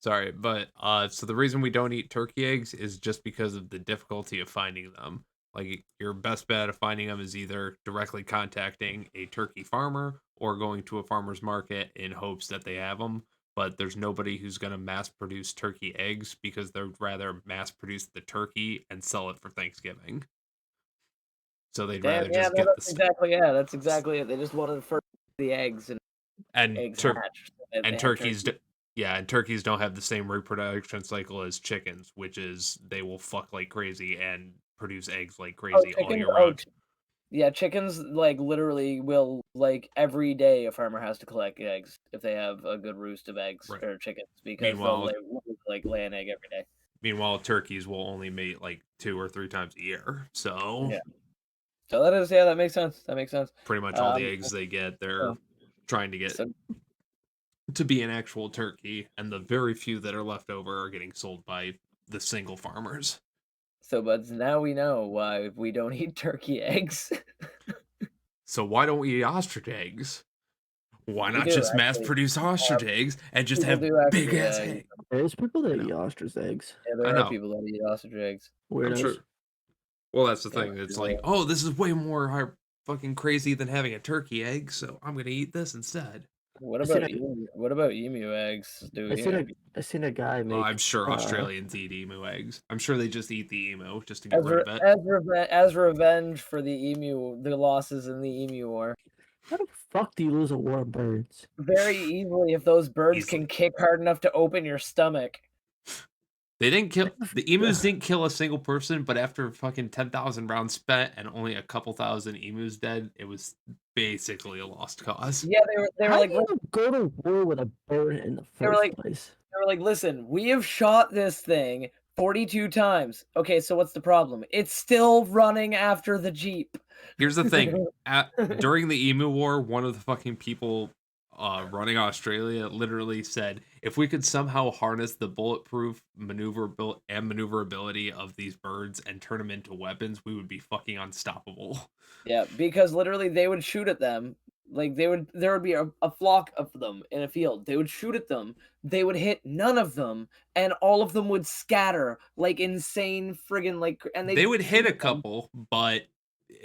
Sorry, but so the reason we don't eat turkey eggs is just because of the difficulty of finding them. Like your best bet of finding them is either directly contacting a turkey farmer or going to a farmer's market in hopes that they have them. But there's nobody who's going to mass produce turkey eggs because they'd rather mass produce the turkey and sell it for Thanksgiving. So they'd Damn, rather yeah, just no, get that's exactly it. They just wanted to first the eggs and and eggs tur- hatch. So that they and have turkeys turkey. yeah, and turkeys don't have the same reproduction cycle as chickens, which is they will fuck like crazy and produce eggs like crazy all year round. Yeah, chickens like literally will like every day a farmer has to collect eggs if they have a good roost of eggs Right. for chickens because they'll Meanwhile, lay an egg every day. meanwhile, turkeys will only mate like 2 or 3 times a year. So Yeah. So that makes sense. That makes sense. pretty much all the eggs they get, they're so- trying to get So to be an actual turkey, and the very few that are left over are getting sold by the single farmers. So, buds, now we know why we don't eat turkey eggs. So why don't we eat ostrich eggs? Why We not do, just mass actually. produce ostrich eggs and just People have do actually, big ass eat eggs? them. There's people that I eat know. ostrich eggs. Yeah, I there are know. people that eat ostrich eggs. I'm Weirdos. sure. Well, that's the Yeah, thing. It's really. like, oh, this is way more fucking crazy than having a turkey egg, so I'm gonna eat this instead. What I seen about a- emu eggs? Do I we seen I seen a guy Oh, make. I'm sure Australians eat emu eggs. I'm sure they just eat the emu just to get as, rid re- of it. as revenge for the losses in the emu war? How the fuck do you lose a war of birds? Very easily if those birds Easily. can kick hard enough to open your stomach. They didn't kill the emus. Didn't kill a single person, but after fucking 10,000 rounds spent and only a couple thousand emus dead, it was basically a lost cause. Yeah, they were How like, do you go to war with a bird in the They were first like- place? listen, we have shot this thing 42 times. Okay, so what's the problem? It's still running after the Jeep. Here's the thing: during the emu war, one of the fucking people running Australia literally said, "If we could somehow harness the bulletproof maneuverability of these birds and turn them into weapons, we would be fucking unstoppable." Yeah, because literally they would shoot at them. Like there would be a flock of them in a field. They would shoot at them. They would hit none of them, and all of them would scatter like insane friggin' like. And They would hit a shoot them. couple, but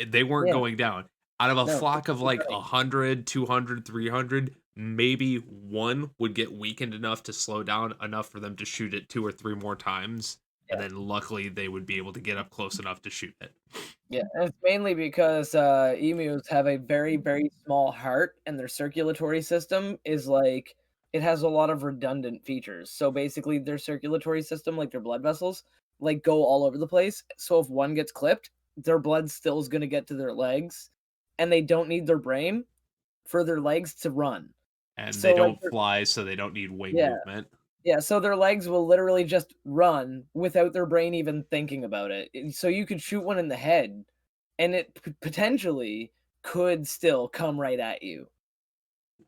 they weren't Yeah. going down. Out of a No, flock of like right. 100, 200, 300, maybe one would get weakened enough to slow down enough for them to shoot it 2 or 3 more times. And Yeah. then luckily they would be able to get up close enough to shoot it. Yeah, and it's mainly because emus have a very, very small heart, and their circulatory system is like it has a lot of redundant features. So basically, their circulatory system, like their blood vessels, like go all over the place. So if one gets clipped, their blood still is going to get to their legs, and they don't need their brain for their legs to run. And So they like don't fly, so they don't need wing yeah, movement. yeah. So their legs will literally just run without their brain even thinking about it. So you could shoot one in the head, and it potentially could still come right at you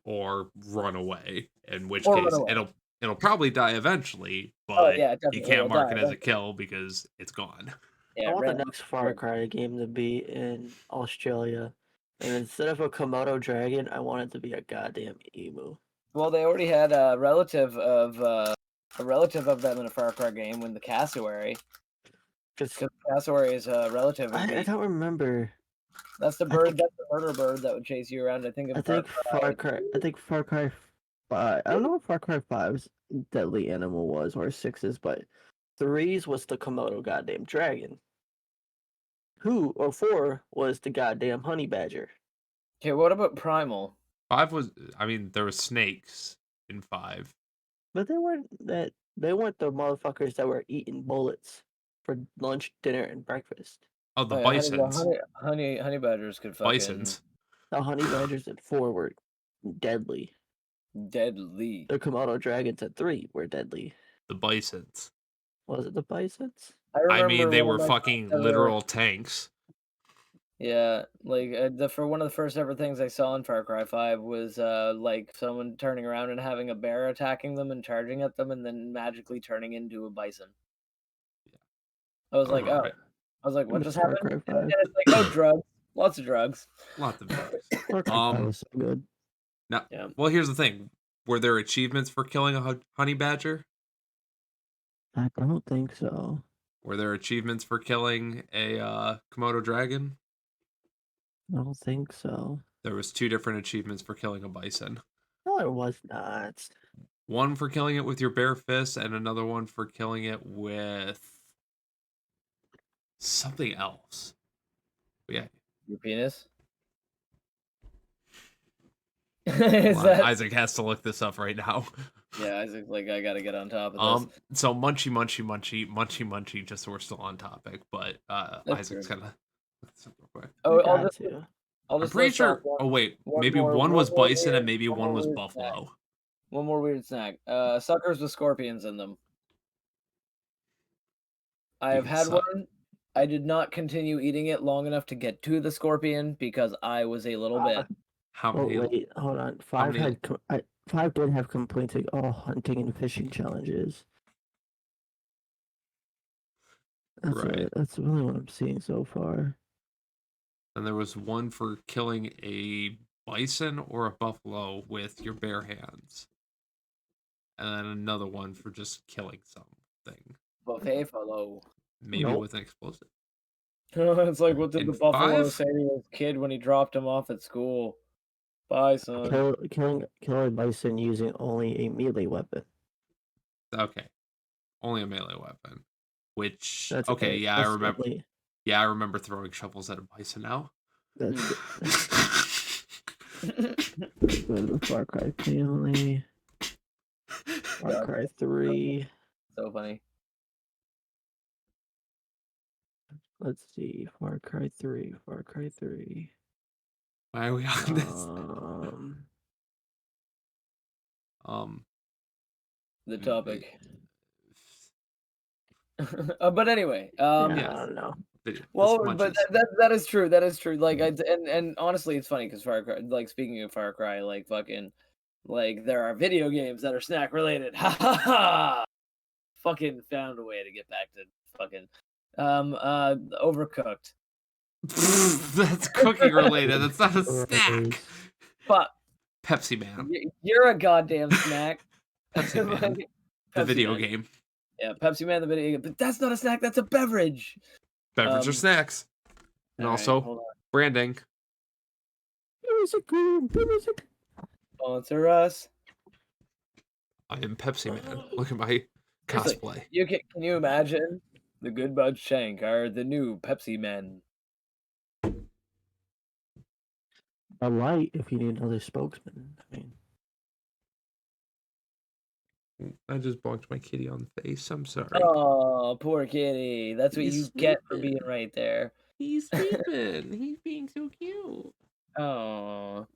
Or run away, in which or run case away. it'll probably die eventually, Oh but yeah, you definitely can't will mark die it as a eventually. kill because it's gone. I Yeah, want the random. next Far Cry game to be in Australia, and instead of a Komodo dragon, I want it to be a goddamn emu. Well, they already had a relative of them in a Far Cry game when the cassowary. Because Because cassowary is a relative of I the. don't remember. That's the I bird. think That's the murder bird that would chase you around. I think in Far Cry. I think Far Cry 5. I don't know what Far Cry 5's deadly animal was or 6's, but 3's was the Komodo goddamn dragon. 4 was the goddamn honey badger. Okay, what about Primal? 5 was, there were snakes in 5. But they weren't the motherfuckers that were eating bullets for lunch, dinner, and breakfast. Oh, the Oh, yeah, bisons. honey badgers could fucking Bisons. The honey badgers at 4 were deadly. deadly. The Komodo dragons at 3 were deadly. The bisons. Was it the bisons? I remember They one were of my fucking first ever, literal tanks. yeah, like for one of the first ever things I saw in Far Cry 5 was like someone turning around and having a bear attacking them and charging at them and then magically turning into a bison. I was like, Alright. I was like, what Miss just Far happened? Cry And 5. it's like, oh, drugs, lots of drugs. Lots of drugs. Far Cry 5 was so good. Now, Yeah. well, here's the thing. Were there achievements for killing a honey badger? I don't think so. Were there achievements for killing a Komodo dragon? I don't think so. There was 2 different achievements for killing a bison. No, it was not. One for killing it with your bare fist, and another one for killing it with something else. But yeah. Your penis? Hold on, Isaac has to look this up right now. Yeah, Isaac's like, I gotta get on top of this. So Munchie, just so we're still on topic, but Isaac's true. gonna look this up real quick. I'll just I'm pretty list off sure. Oh wait, maybe more- one one was more bison weird- and maybe one one more was weird buffalo. One more weird snack. Suckers with scorpions in them. I have had one. I did not continue eating it long enough to get to the scorpion because I was a little bit. How Oh many? wait, hold on. 5 many- had 5 did have completing all hunting and fishing challenges. That's Right. it. That's really what I'm seeing so far. And there was one for killing a bison or a buffalo with your bare hands. And then another one for just killing something. Buffet fellow. Maybe Nope. with an explosive. It's like, what did In the buffalo 5? say to his kid when he dropped him off at school? Bye, son. Killing a bison using only a melee weapon. Okay. Only a melee weapon. Which That's okay, yeah, I remember. deadly. Yeah, I remember throwing shovels at a bison now. That's go to the Far Cry family. Far Cry 3. So funny. Let's see. Far Cry 3. Far Cry 3. Why are we on this? The topic. But anyway, Yeah, yes. I don't know. well, This but Munchies. that is true. That is true. Like and honestly, it's funny because Far Cry. Like speaking of Far Cry, like fucking, like there are video games that are snack related. Ha ha ha! Fucking found a way to get back to fucking Overcooked. That's cooking related. That's not a snack. Fuck. Pepsi Man. You're a goddamn snack. Pepsi Man. Like, The Pepsi video Man. game. Yeah, Pepsi Man, the video game. But that's not a snack. That's a beverage. Beverage or snacks. And all right, also hold on. branding. Sponsor us. I am Pepsi Man. Look at my cosplay. Can you imagine? The Good Bud Shank are the new Pepsi Men. A light if you need another spokesman. I mean, I just bonked my kitty on the face. I'm sorry. Oh, poor kitty. That's what He's you get for being sleeping. right there. He's sleeping. He's being so cute. Oh,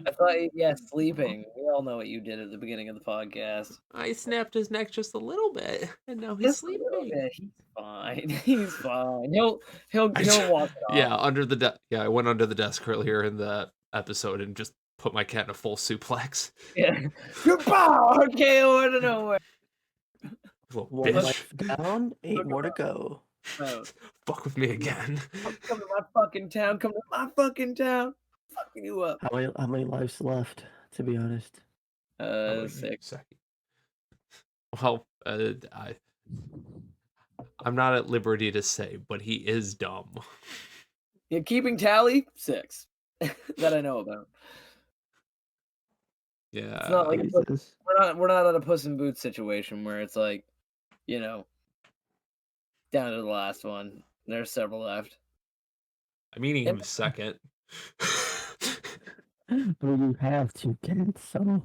I thought, yeah, sleeping. We all know what you did at the beginning of the podcast. I snapped his neck just a little bit, and now he's Just a little sleeping. bit. He's fine. He's fine. He'll I walk it off. yeah, under the desk. Yeah, I went under the desk earlier in the episode and just put my cat in a full suplex. Yeah. Goodbye. Okay, out of nowhere. Little One bitch. life down, 8 more to go. Oh, Fuck with me again. come to my fucking town. Come to my fucking town. Fucking you up. How many lives left? To be honest, Six. Second. Well, I'm not at liberty to say, but he is dumb. Yeah, keeping tally 6 that I know about. Yeah. It's not like Jesus. we're not at a Puss in Boots situation where it's like, you know, down to the last one. There's several left. I'm eating him second. But you have to get so.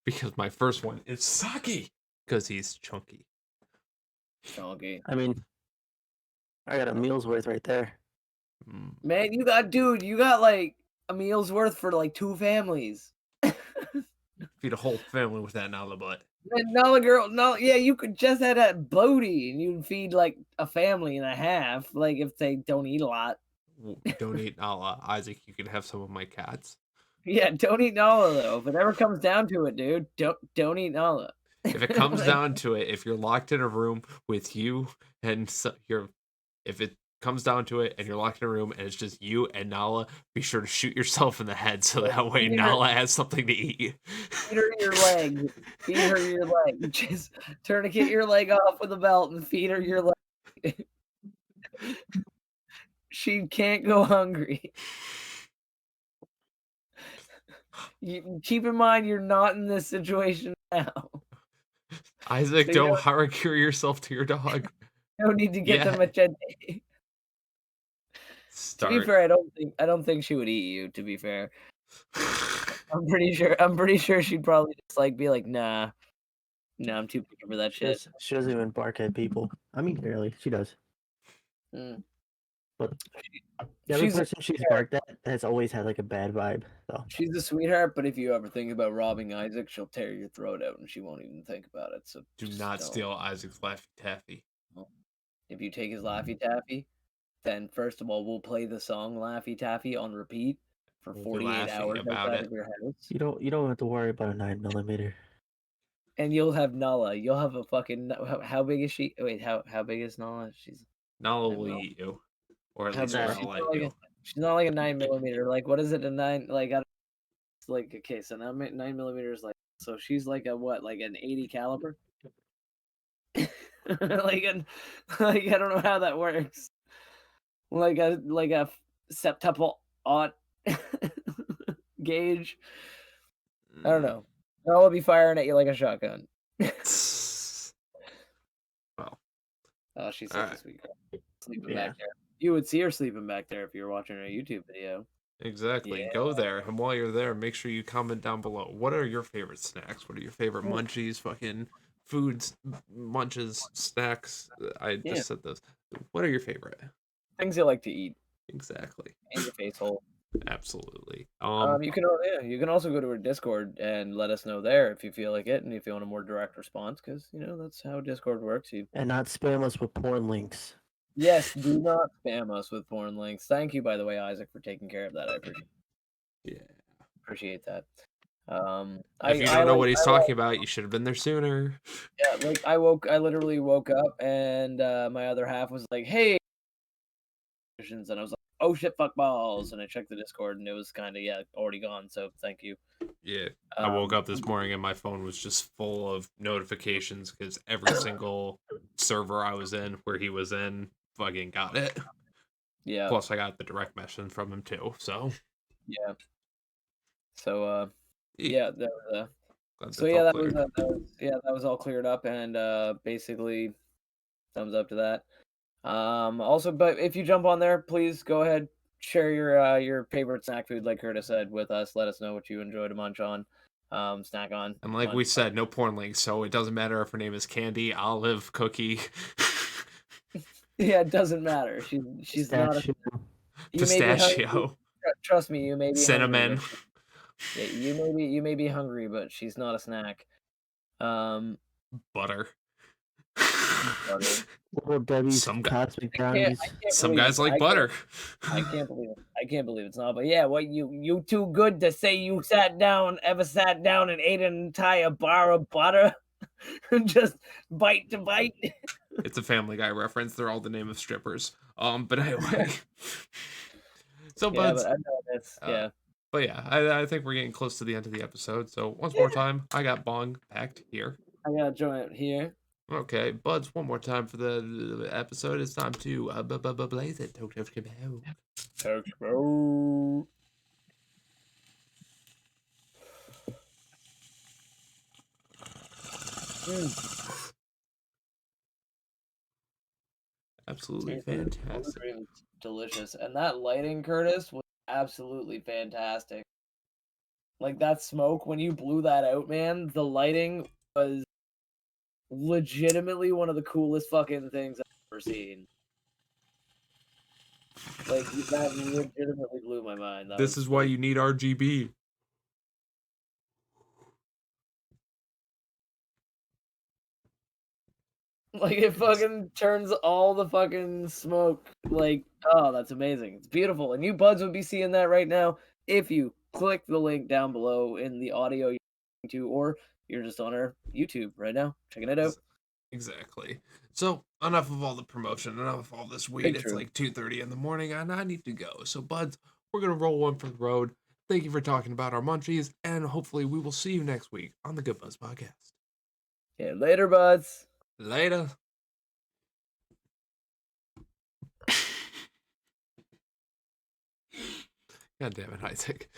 Because my first one is Saki. Because he's chunky. Chunky. I mean, I got a meal's worth right there. Man, you got like a meal's worth for like 2 families. Feed a whole family with that Nala butt. And Nala girl, no, yeah, you could just have that Bodhi and you'd feed like a family and a half, like if they don't eat a lot. Don't eat Nala. Isaac, you can have some of my cats. Yeah, don't eat Nala though. If it ever comes down to it, dude, don't eat Nala. If it comes Like, down to it, if you're locked in a room with you and if it comes down to it and you're locked in a room and it's just you and Nala, be sure to shoot yourself in the head so that way Nala has something to eat. feed her your leg. Feed her your leg. Just tourniquet your leg off with a belt and feed her your leg. She can't go hungry. You keep in mind you're not in this situation now. Isaac, So you don't harakiri yourself to your dog. No need to get Yeah. the machete. To be Start. fair, I don't think she would eat you, to be fair. I'm pretty sure she'd probably just like be like, nah, I'm too picky for that shit. She doesn't even bark at people. I mean, barely. She does. Mm. But the other She's person she's barked at has always had like a bad vibe. So She's a sweetheart, but if you ever think about robbing Isaac, she'll tear your throat out and she won't even think about it. So Do just not don't. steal Isaac's Laffy Taffy. If you take his Laffy Taffy, then first of all, we'll play the song Laffy Taffy on repeat for We'll be 48 laughing hours about outside it. of your house. you don't have to worry about a 9mm. And you'll have Nala. You'll have a fucking how big is she? Wait, how big is Nala? She's Nala I will know. eat you. Or at how least big? we're She's gonna not let like you. she's not like a 9mm. Like what is it? A 9 like it's like okay, so now 9mm is like so she's like a what? Like an 80 caliber? like I don't know how that works. Like a septuple aught gauge. I don't know. I'll be firing at you like a shotgun. Well, Oh, she's all such a right. sweet girl. Sleeping Yeah. back there. You would see her sleeping back there if you were watching her YouTube video. Exactly. Yeah. Go there, and while you're there, make sure you comment down below. What are your favorite snacks? What are your favorite munchies? Fucking foods, munches, snacks. I just Yeah. said those. What are your favorite? Things you like to eat Exactly. in your face hole. Absolutely. You can also go to our Discord and let us know there if you feel like it and if you want a more direct response because that's how Discord works. And not spam us with porn links. Yes, do not spam us with porn links. Thank you, by the way, Isaac, for taking care of that. I appreciate that. If you don't know what he's talking about, you should have been there sooner. Yeah, like I literally woke up and my other half was like, "Hey," and I was like, "Oh shit, fuck balls!" And I checked the Discord and it was kind of already gone. So thank you. Yeah, I woke up this morning and my phone was just full of notifications because every single server I was in, where he was in, fucking got it. Yeah. Plus, I got the direct message from him too. So yeah. So yeah, that was glad so that's yeah, all that clear. that was all cleared up and basically thumbs up to that. Also, but if you jump on there, please go ahead, share your favorite snack food, like Curtis said, with us. Let us know what you enjoy to munch on. snack on. And like we said, no porn links, so it doesn't matter if her name is Candy, Olive, Cookie, Yeah, it doesn't matter. She's not a. Statue. You may be hungry. Pistachio, Trust me, you may be hungry. Cinnamon, Yeah, you may be hungry, but she's not a snack. Butter. Butter. Little Debbie's Some cosmic I brownies. can't Some believe guys it. like butter. I can't believe it. I can't believe it's not. But yeah, what you too good to say you ever sat down and ate an entire bar of butter? Just bite to bite. It's a Family Guy reference. They're all the name of strippers. But anyway. So, Yeah, buds. but I know this. Yeah. But yeah, I think we're getting close to the end of the episode. So once more time, I got Bong packed here. I gotta join it here. Okay, buds, one more time for the episode. It's time to blaze it. Expo. Absolutely fantastic. It was delicious. And that lighting, Curtis, was absolutely fantastic. Like that smoke, when you blew that out, man, the lighting was legitimately one of the coolest fucking things I've ever seen. Like that legitimately blew my mind. This is why you need RGB. Like it fucking turns all the fucking smoke. Like, oh, that's amazing. It's beautiful. And you buds would be seeing that right now if you click the link down below in the audio you're listening to, or you're just on our YouTube right now, checking it out. Exactly. So enough of all the promotion, enough of all this weed. It's like 2:30 in the morning and I need to go. So buds, we're gonna roll one for the road. Thank you for talking about our munchies, and hopefully we will see you next week on the Good Buzz Podcast. Yeah, later, buds. Later. God damn it, Isaac.